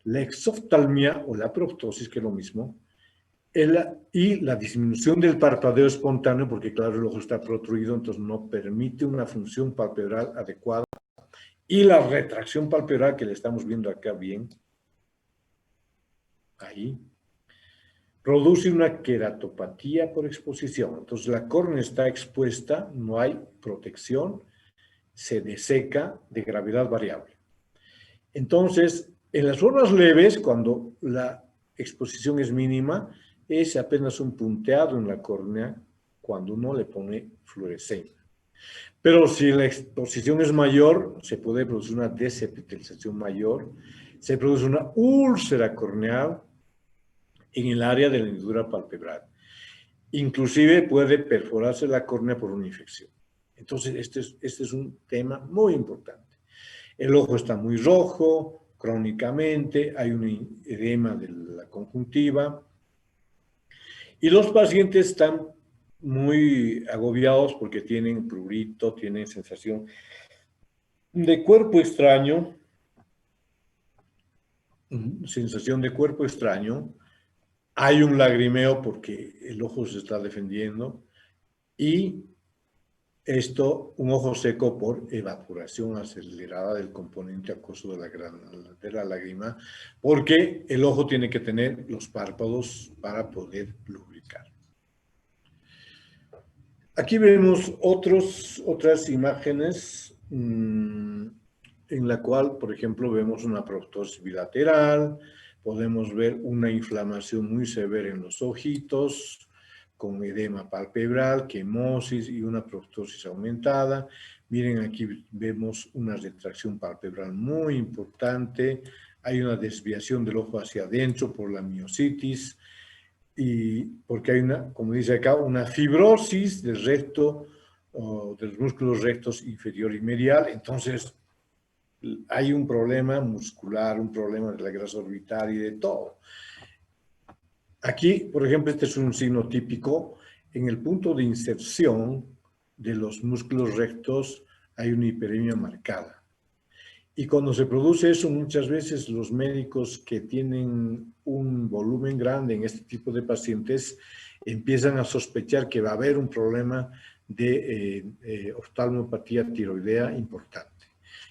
La exoftalmia o la proptosis, que es lo mismo, y la disminución del parpadeo espontáneo, porque claro, el ojo está protruido, entonces no permite una función palpebral adecuada, y la retracción palpebral que le estamos viendo acá bien, ahí, produce una queratopatía por exposición. Entonces la córnea está expuesta, no hay protección, se deseca de gravedad variable. Entonces, en las formas leves, cuando la exposición es mínima, es apenas un punteado en la córnea cuando uno le pone fluoresceína. Pero si la exposición es mayor, se puede producir una desepitelización mayor, se produce una úlcera corneal en el área de la hendidura palpebral. Inclusive puede perforarse la córnea por una infección. Entonces, este es un tema muy importante. El ojo está muy rojo, crónicamente, hay un edema de la conjuntiva y los pacientes están muy agobiados porque tienen prurito, tienen sensación de cuerpo extraño, hay un lagrimeo porque el ojo se está defendiendo y esto, un ojo seco por evaporación acelerada del componente acuoso de la lágrima, porque el ojo tiene que tener los párpados para poder lubricar. Aquí vemos otras imágenes en la cual, por ejemplo, vemos una proptosis bilateral, podemos ver una inflamación muy severa en los ojitos, con edema palpebral, quemosis y una proptosis aumentada. Miren, aquí vemos una retracción palpebral muy importante, hay una desviación del ojo hacia adentro por la miositis, y porque hay una, como dice acá, una fibrosis del recto, o de los músculos rectos inferior y medial. Entonces, hay un problema muscular, un problema de la grasa orbital y de todo. Aquí, por ejemplo, este es un signo típico. En el punto de inserción de los músculos rectos hay una hiperemia marcada. Y cuando se produce eso, muchas veces los médicos que tienen un volumen grande en este tipo de pacientes empiezan a sospechar que va a haber un problema de oftalmopatía tiroidea importante.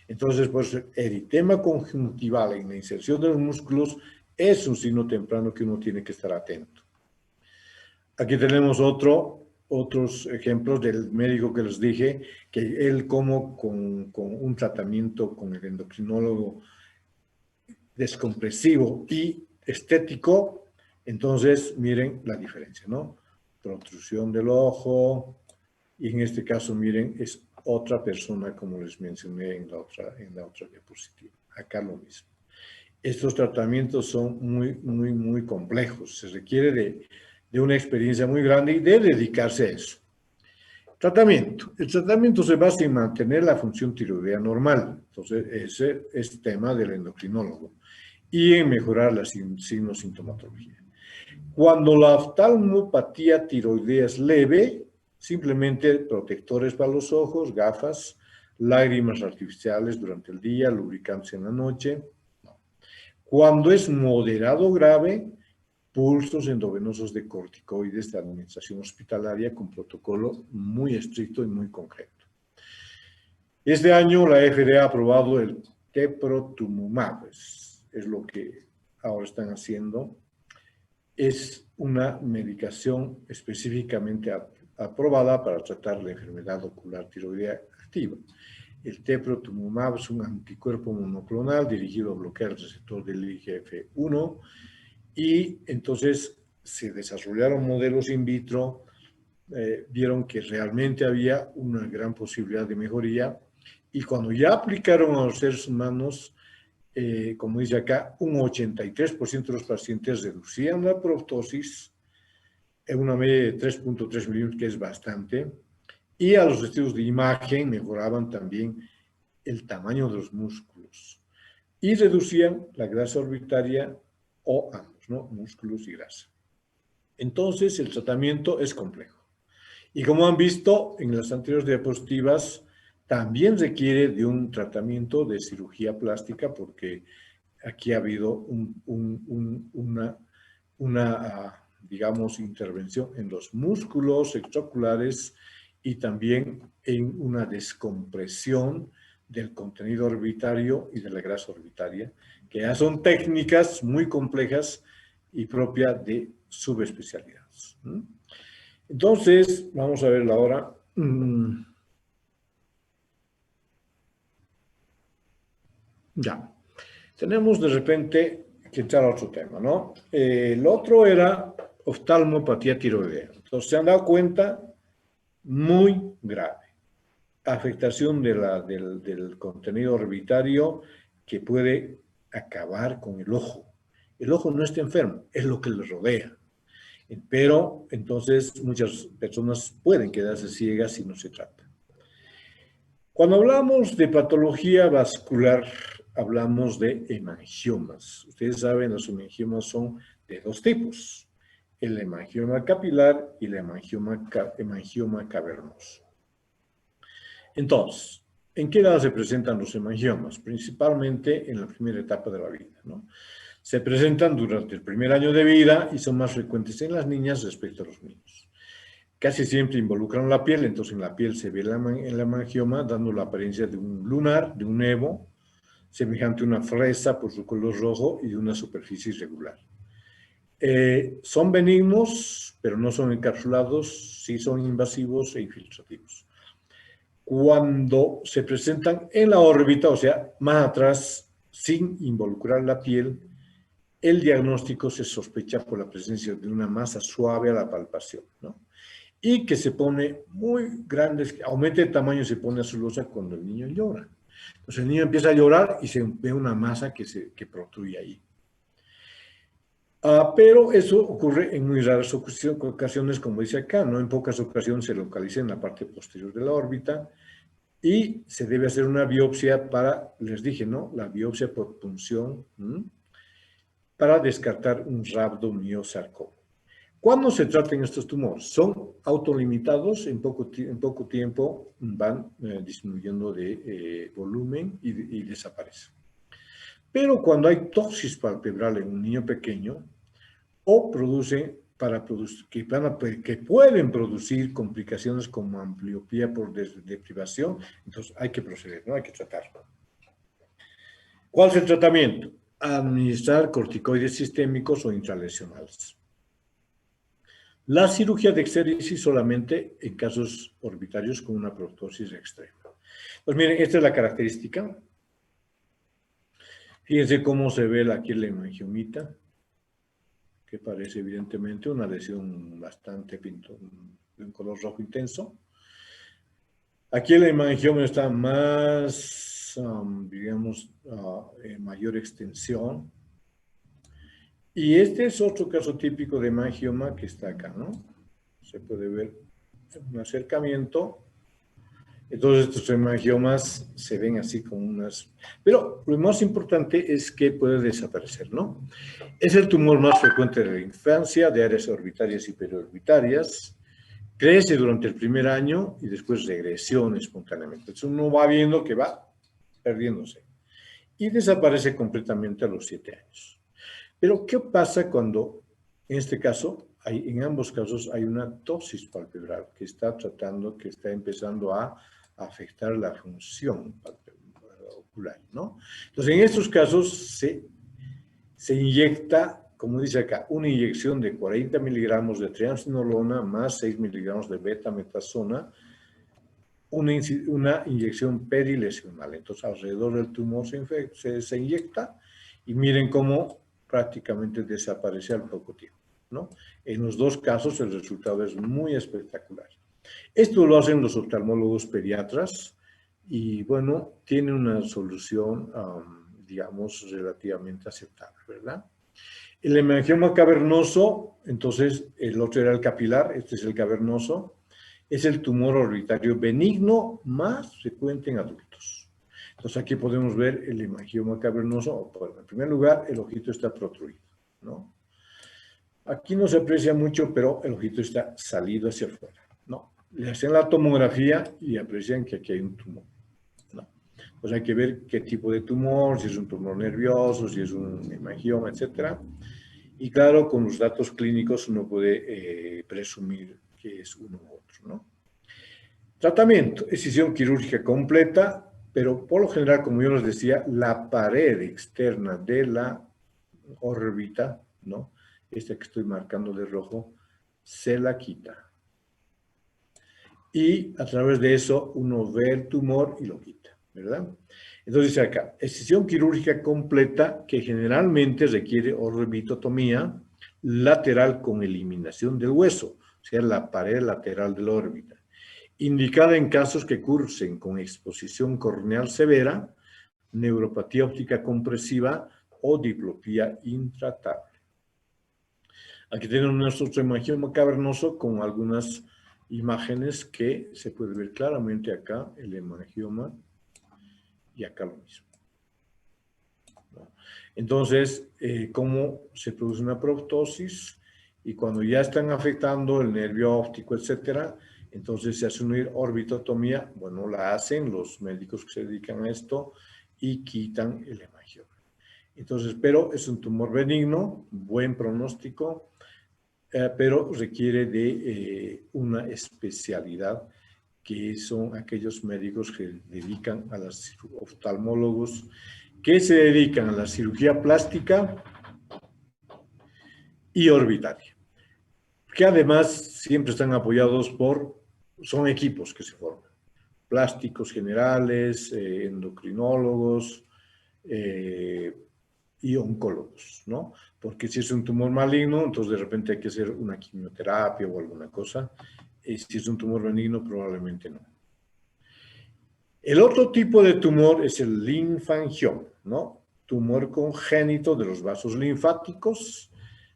Entonces, pues, eritema conjuntival en la inserción de los músculos es un signo temprano que uno tiene que estar atento. Aquí tenemos otros ejemplos del médico que les dije, que él como con un tratamiento con el endocrinólogo descompresivo y estético, entonces miren la diferencia, ¿no? Protrusión del ojo, y en este caso, miren, es otra persona, como les mencioné en la otra diapositiva. Acá lo mismo. Estos tratamientos son muy complejos. Se requiere de una experiencia muy grande y de dedicarse a eso. Tratamiento. El tratamiento se basa en mantener la función tiroidea normal. Entonces, ese es tema del endocrinólogo. Y en mejorar la sintomatología. Cuando la oftalmopatía tiroidea es leve, simplemente protectores para los ojos, gafas, lágrimas artificiales durante el día, lubricantes en la noche. Cuando es moderado grave, pulsos endovenosos de corticoides de administración hospitalaria con protocolo muy estricto y muy concreto. Este año la FDA ha aprobado el teprotumumab, es lo que ahora están haciendo. Es una medicación específicamente aprobada para tratar la enfermedad ocular tiroidea activa. El teprotumumab es un anticuerpo monoclonal dirigido a bloquear el receptor del IGF-1 y entonces se desarrollaron modelos in vitro, vieron que realmente había una gran posibilidad de mejoría y cuando ya aplicaron a los seres humanos, como dice acá, un 83% de los pacientes reducían la proptosis en una media de 3.3 milímetros, que es bastante, y a los estudios de imagen mejoraban también el tamaño de los músculos y reducían la grasa orbitaria o ambos, ¿no? Músculos y grasa. Entonces, el tratamiento es complejo. Y como han visto en las anteriores diapositivas, también requiere de un tratamiento de cirugía plástica porque aquí ha habido digamos, intervención en los músculos extraoculares y también en una descompresión del contenido orbitario y de la grasa orbitaria, que ya son técnicas muy complejas y propias de subespecialidades. Entonces, vamos a verla ahora. Ya. Tenemos de repente que entrar a otro tema, ¿no? El otro era oftalmopatía tiroidea. Entonces, se han dado cuenta, muy grave. Afectación del contenido orbitario que puede acabar con el ojo. El ojo no está enfermo, es lo que le rodea. Pero entonces muchas personas pueden quedarse ciegas si no se trata. Cuando hablamos de patología vascular, hablamos de hemangiomas. Ustedes saben, los hemangiomas son de dos tipos, el hemangioma capilar y el hemangioma cavernoso. Entonces, ¿en qué edad se presentan los hemangiomas? Principalmente en la primera etapa de la vida, ¿no? Se presentan durante el primer año de vida y son más frecuentes en las niñas respecto a los niños. Casi siempre involucran la piel, entonces en la piel se ve el hemangioma dando la apariencia de un lunar, de un nevo, semejante a una fresa por su color rojo y de una superficie irregular. Son benignos, pero no son encapsulados, sí son invasivos e infiltrativos. Cuando se presentan en la órbita, o sea, más atrás, sin involucrar la piel, el diagnóstico se sospecha por la presencia de una masa suave a la palpación, ¿no? Y que se pone muy grande, aumenta el tamaño y se pone azulosa cuando el niño llora. Entonces el niño empieza a llorar y se ve una masa que protruye ahí. Pero eso ocurre en muy raras ocasiones, como dice acá, ¿no? En pocas ocasiones se localiza en la parte posterior de la órbita, y se debe hacer una biopsia para, les dije, ¿no? La biopsia por punción, para descartar un rhabdomiosarcoma. ¿Cuándo se tratan estos tumores? Son autolimitados, en poco tiempo van disminuyendo de volumen y desaparecen. Pero cuando hay toxis palpebral en un niño pequeño, o producen que pueden producir complicaciones como ambliopía por deprivación, entonces hay que proceder, ¿no? Hay que tratarlo. ¿Cuál es el tratamiento? Administrar corticoides sistémicos o intralesionales. La cirugía de exéresis solamente en casos orbitarios con una proptosis extrema. Pues miren, esta es la característica. Fíjense cómo se ve aquí la hemangiomita, que parece evidentemente una lesión bastante de un color rojo intenso. Aquí el hemangioma está más, digamos, mayor extensión. Y este es otro caso típico de hemangioma que está acá, ¿no? Se puede ver un acercamiento. Entonces estos hemangiomas se ven así como unas... Pero lo más importante es que puede desaparecer, ¿no? Es el tumor más frecuente de la infancia, de áreas orbitarias y periorbitarias. Crece durante el primer año y después regresiona espontáneamente. Entonces uno va viendo que va perdiéndose. Y desaparece completamente a los 7 años. Pero, ¿qué pasa cuando, en este caso, en ambos casos hay una ptosis palpebral que está empezando a afectar la función ocular, ¿no? Entonces, en estos casos se inyecta, como dice acá, una inyección de 40 miligramos de triamcinolona más 6 miligramos de betametasona, una inyección perilesional. Entonces, alrededor del tumor se inyecta y miren cómo prácticamente desaparece al poco tiempo, ¿no? En los dos casos el resultado es muy espectacular. Esto lo hacen los oftalmólogos pediatras y, bueno, tiene una solución, digamos, relativamente aceptable, ¿verdad? El hemangioma cavernoso, entonces, el otro era el capilar, este es el cavernoso, es el tumor orbitario benigno más frecuente en adultos. Entonces aquí podemos ver el hemangioma cavernoso. Bueno, en primer lugar, el ojito está protruido, ¿no? Aquí no se aprecia mucho, pero el ojito está salido hacia afuera, ¿no? Le hacen la tomografía y aprecian que aquí hay un tumor, ¿no? Pues hay que ver qué tipo de tumor, si es un tumor nervioso, si es un hemangioma, etcétera. Y claro, con los datos clínicos uno puede presumir que es uno u otro, ¿no? Tratamiento, excisión quirúrgica completa, pero por lo general, como yo les decía, la pared externa de la órbita, ¿no? Esta que estoy marcando de rojo, se la quita. Y a través de eso uno ve el tumor y lo quita, ¿verdad? Entonces dice acá, excisión quirúrgica completa que generalmente requiere orbitotomía lateral con eliminación del hueso, o sea, la pared lateral de la órbita. Indicada en casos que cursen con exposición corneal severa, neuropatía óptica compresiva o diplopía intratable. Aquí tenemos nuestro hemangioma cavernoso con algunas imágenes que se puede ver claramente acá, el hemangioma, y acá lo mismo. Entonces, cómo se produce una proptosis y cuando ya están afectando el nervio óptico, etcétera, entonces se hace una orbitotomía, bueno, la hacen los médicos que se dedican a esto y quitan el hemangioma. Entonces, pero es un tumor benigno, buen pronóstico, pero requiere de una especialidad que son aquellos médicos que dedican a los oftalmólogos que se dedican a la cirugía plástica y orbitaria, que además siempre están apoyados son equipos que se forman, plásticos generales, endocrinólogos y oncólogos, ¿no? Porque si es un tumor maligno, entonces de repente hay que hacer una quimioterapia o alguna cosa, y si es un tumor benigno, probablemente no. El otro tipo de tumor es el linfangioma, ¿no? Tumor congénito de los vasos linfáticos.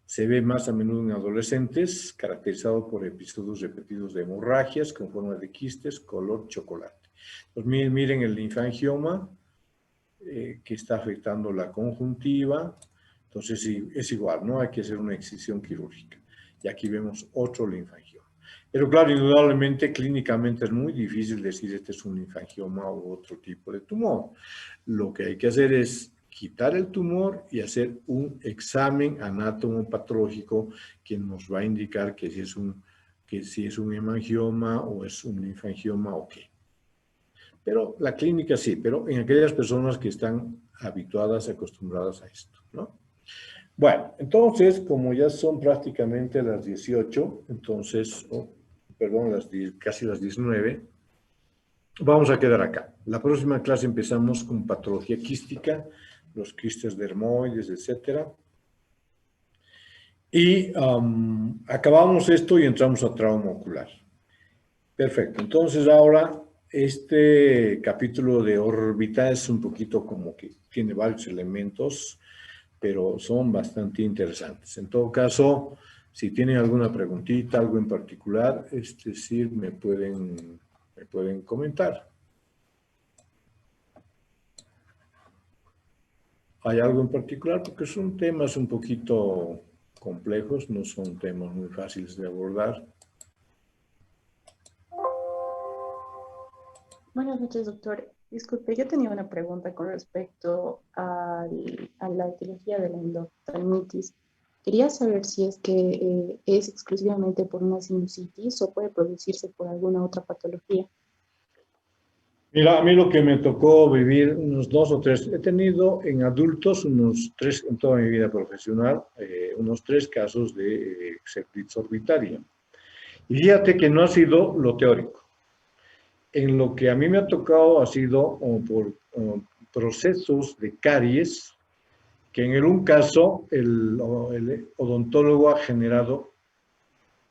Se ve más a menudo en adolescentes, caracterizado por episodios repetidos de hemorragias con forma de quistes, color chocolate. Pues miren el linfangioma que está afectando la conjuntiva. Entonces sí, es igual, ¿no? Hay que hacer una excisión quirúrgica. Y aquí vemos otro linfangioma. Pero claro, indudablemente, clínicamente es muy difícil decir este es un linfangioma u otro tipo de tumor. Lo que hay que hacer es quitar el tumor y hacer un examen anatomopatológico que nos va a indicar que si es un hemangioma o es un linfangioma o qué. Pero la clínica sí, pero en aquellas personas que están habituadas, acostumbradas a esto, ¿no? Bueno, entonces, como ya son prácticamente las 18, entonces, perdón, casi las 19, vamos a quedar acá. La próxima clase empezamos con patología quística, los quistes dermoides, etcétera. Y acabamos esto y entramos a trauma ocular. Perfecto. Entonces ahora este capítulo de órbita es un poquito como que tiene varios elementos, pero son bastante interesantes. En todo caso, si tienen alguna preguntita, algo en particular, sí me pueden comentar. ¿Hay algo en particular? Porque son temas un poquito complejos, no son temas muy fáciles de abordar. Buenas noches, doctor. Disculpe, yo tenía una pregunta con respecto a la etiología de la endoftalmitis. Quería saber si es que es exclusivamente por una sinusitis o puede producirse por alguna otra patología. Mira, a mí lo que me tocó vivir unos 2 o 3, he tenido en adultos unos 3, en toda mi vida profesional, unos 3 casos de celulitis orbitaria. Y fíjate que no ha sido lo teórico. En lo que a mí me ha tocado ha sido por procesos de caries, que en un caso el odontólogo ha generado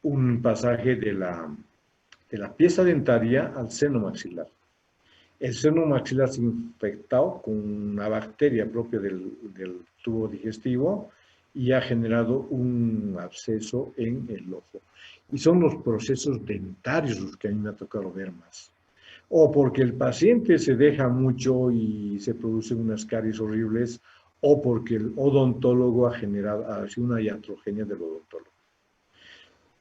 un pasaje de la pieza dentaria al seno maxilar. El seno maxilar se ha infectado con una bacteria propia del tubo digestivo y ha generado un absceso en el ojo. Y son los procesos dentarios los que a mí me ha tocado ver más. O porque el paciente se deja mucho y se producen unas caries horribles, o porque el odontólogo ha sido una iatrogenia del odontólogo.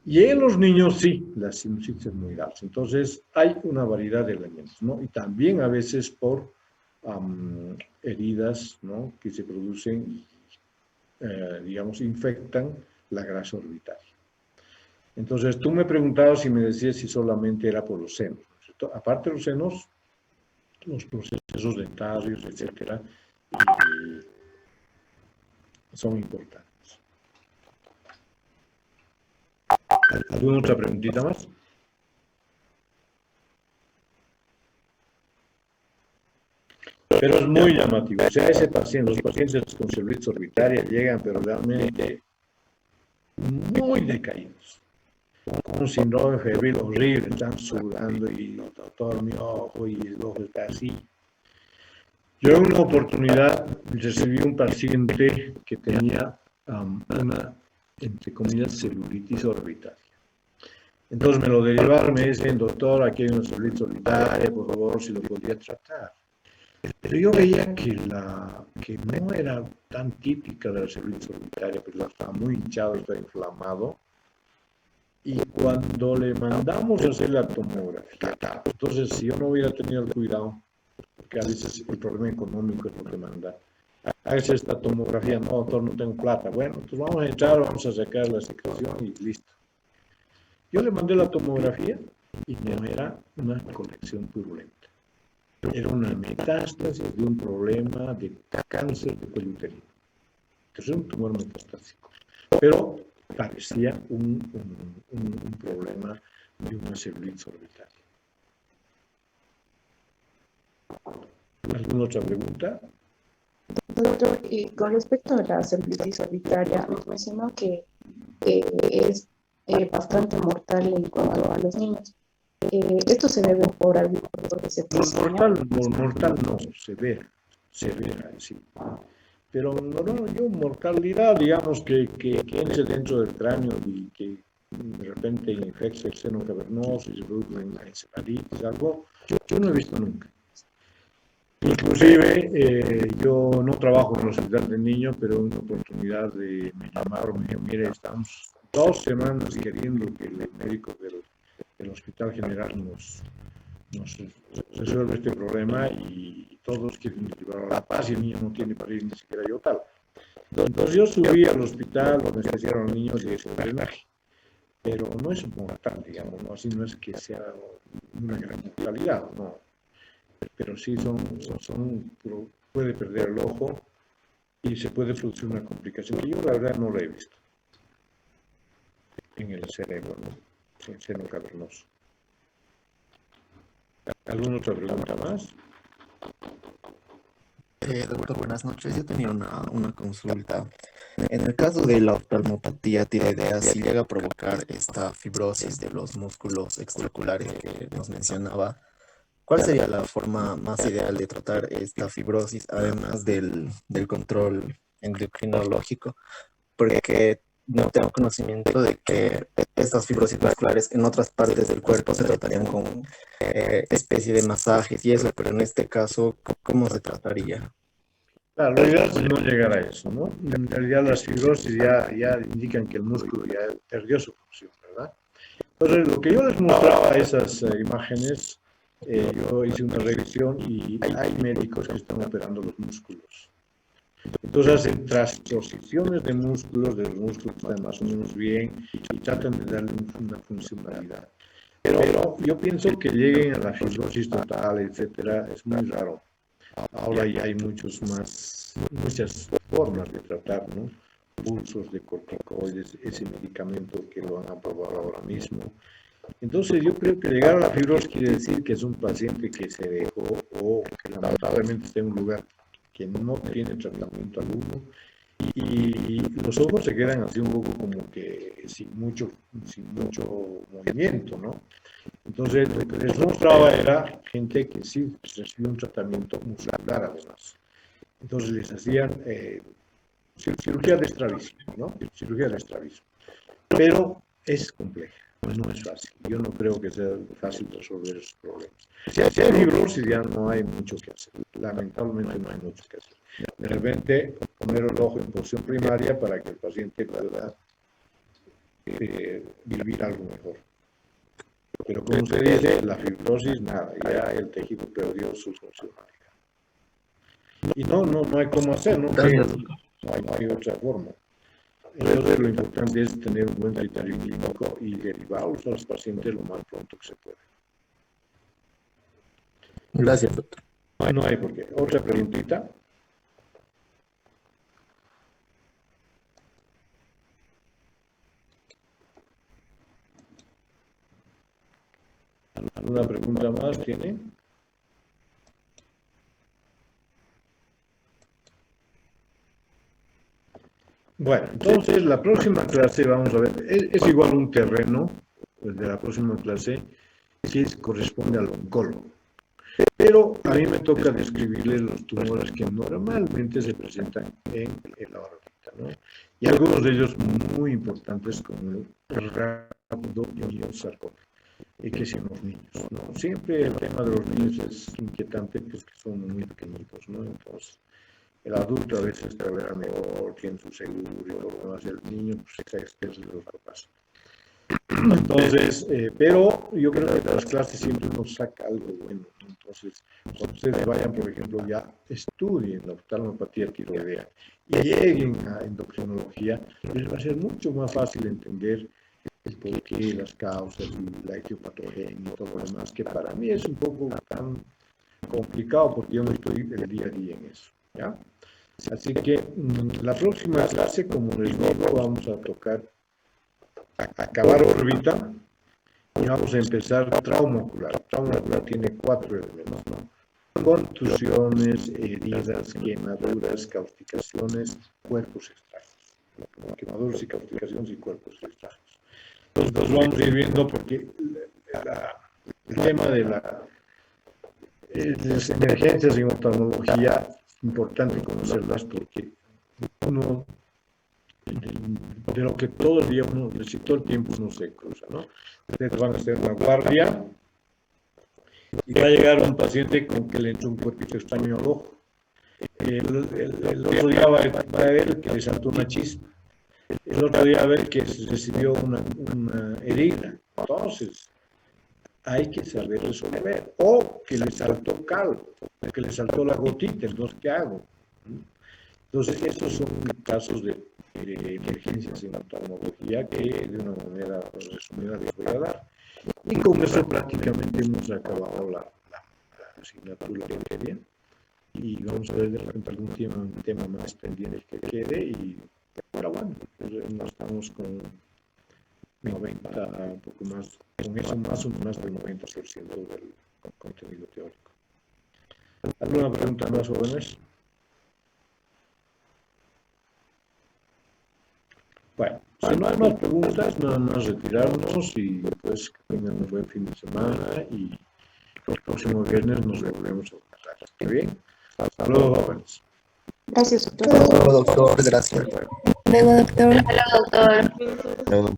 Y en los niños sí, la sinusitis es muy alta. Entonces hay una variedad de elementos, ¿no? Y también a veces por heridas, ¿no? Que se producen, digamos, infectan la grasa orbitaria. Entonces tú me preguntabas y me decías si solamente era por los senos, ¿cierto? Aparte de los senos, los procesos dentarios, etcétera, son importantes. ¿Alguna otra preguntita más? Pero es muy llamativo. O sea, los pacientes con celulitis orbitaria llegan, pero realmente muy decaídos. Con un síndrome febril horrible, están sudando y doctor, mi ojo y el ojo está así. Yo en una oportunidad recibí un paciente que tenía una, entre comillas, celulitis orbitaria. Entonces me lo derivaron, me dicen, doctor, aquí hay una celulitis orbitaria, por favor, si lo podía tratar. Pero yo veía que no era tan típica de la celulitis orbitaria, pero estaba muy hinchado, estaba inflamado. Y cuando le mandamos a hacer la tomografía, entonces si yo no hubiera tenido el cuidado, porque a veces el problema económico es lo que manda, hágase esta tomografía, no, doctor, no tengo plata. Bueno, entonces vamos a entrar, vamos a sacar la secreción y listo. Yo le mandé la tomografía y no era una colección purulenta. Era una metástasis de un problema de cáncer de cuello uterino. Entonces era un tumor metastásico. Pero parecía un problema de una celulitis orbitaria. ¿Alguna otra pregunta? Doctor, y con respecto a la celulitis orbitaria, me mencionó que es bastante mortal en cuanto a los niños. ¿Esto se debe por algún factor de septicemia? Mortal no, severa, sí. Pero yo mortalidad, digamos, que entre dentro del cráneo y que de repente infecte el seno cavernoso y se produce una encefalitis, algo, Yo no he visto nunca. Inclusive, yo no trabajo en el hospital de niños, pero una oportunidad me llamaron, me dijeron, mire, estamos 2 semanas queriendo que el médico del Hospital General nos resuelva este problema y todos quieren llevar a La Paz y el niño no tiene para ir ni siquiera yo tal. Entonces yo subí al hospital donde se hicieron los niños y hice un drenaje, pero no es mortal, digamos, ¿no? Así no es que sea una gran mortalidad, no. Pero sí puede perder el ojo y se puede producir una complicación que yo la verdad no la he visto en el cerebro, ¿no? En el seno cavernoso. ¿Alguna otra pregunta más? Doctor, buenas noches. Yo tenía una consulta. En el caso de la oftalmopatía tiroidea, si llega a provocar esta fibrosis de los músculos extraoculares que nos mencionaba, ¿cuál sería la forma más ideal de tratar esta fibrosis, además del control endocrinológico? Porque no tengo conocimiento de que estas fibrosis musculares en otras partes del cuerpo se tratarían con especie de masajes y eso, pero en este caso, ¿cómo se trataría? Claro, la realidad es no llegar a eso, ¿no? En realidad las fibrosis ya indican que el músculo ya perdió su función, ¿verdad? Entonces, lo que yo les mostraba esas imágenes, yo hice una revisión y hay médicos que están operando los músculos. Entonces hacen transposiciones de músculos, de los músculos que están más o menos bien y tratan de darle una funcionalidad. Pero yo pienso que lleguen a la fibrosis total, etcétera, es muy raro. Ahora ya hay muchas formas de tratar, ¿no? Pulsos de corticoides, ese medicamento que lo han aprobado ahora mismo. Entonces yo creo que llegar a la fibrosis quiere decir que es un paciente que se dejó o que lamentablemente está en un lugar que no tiene tratamiento alguno y los ojos se quedan así un poco como que sin mucho movimiento, ¿no? Entonces lo que les mostraba era gente que sí recibió un tratamiento muscular además. Entonces les hacían cirugía de estrabismo, ¿no? Cirugía de estrabismo. Pero es compleja. No es fácil. Yo no creo que sea fácil resolver esos problemas. Si hay fibrosis ya no hay mucho que hacer. Lamentablemente no hay mucho que hacer. De repente poner el ojo en posición primaria para que el paciente pueda vivir algo mejor. Pero como usted dice, la fibrosis, nada, ya el tejido perdió su funcionalidad. Y no hay cómo hacer, ¿no? No hay otra forma. Entonces lo importante es tener un buen criterio clínico y derivarlos a los pacientes lo más pronto que se pueda. Gracias, doctor. No hay por qué. Otra preguntita. ¿Alguna pregunta más tiene? Bueno, entonces la próxima clase, vamos a ver, es igual un terreno, pues de la próxima clase, sí corresponde al oncólogo. Pero a mí me toca describirles los tumores que normalmente se presentan en la órbita, ¿no? Y algunos de ellos muy importantes como el rhabdomyosarcoma, que es en los niños, ¿no? Siempre el tema de los niños es inquietante, pues que son muy pequeñitos, ¿no? Entonces, el adulto a veces tolera mejor, tiene su seguro y todo lo demás, el niño pues está experto de los papás. Entonces, pero yo creo que de las clases siempre nos saca algo bueno. Entonces, cuando ustedes vayan, por ejemplo, ya estudien la oftalmopatía tiroidea y lleguen a endocrinología, les va a ser mucho más fácil entender el porqué, las causas y la etiopatogenia y todo lo demás, que para mí es un poco tan complicado porque yo no estoy el día a día en eso, ¿ya? Así que la próxima clase, como les digo, vamos a tocar acabar órbita y vamos a empezar trauma ocular. Trauma ocular tiene 4 elementos, ¿no? Contusiones, heridas, quemaduras, causticaciones, cuerpos extraños. Quemaduras y causticaciones y cuerpos extraños. Entonces vamos a ir viendo porque el tema de las emergencias en oftalmología es importante conocerlas porque uno de lo que todo el día todo el tiempo uno se cruza, ¿no? Ustedes van a hacer una guardia y va a llegar un paciente con que le entró un cuerpito extraño al ojo. El otro día va a ver que le saltó una chispa. El otro día va a ver que recibió una herida. Entonces, hay que saber resolver. O que le saltó calvo, o que le saltó la gotita, entonces, ¿qué hago? Entonces, estos son casos de emergencias en oftalmología que de una manera resumida les voy a dar. Y con eso prácticamente hemos acabado la asignatura de materia. Y vamos a ver de repente algún tema más pendiente que quede. Pero bueno, no estamos con 90, un poco más, con eso más del 90% del contenido teórico. ¿Alguna pregunta más, jóvenes? Bueno, si no hay más preguntas, nada más retirarnos y pues que tengan un buen fin de semana y el próximo viernes nos volvemos a encontrar. ¿Está bien? Hasta luego, jóvenes. Gracias, doctor. Hasta luego, doctor. Gracias. Luego, doctor. Hola, doctor. Luego.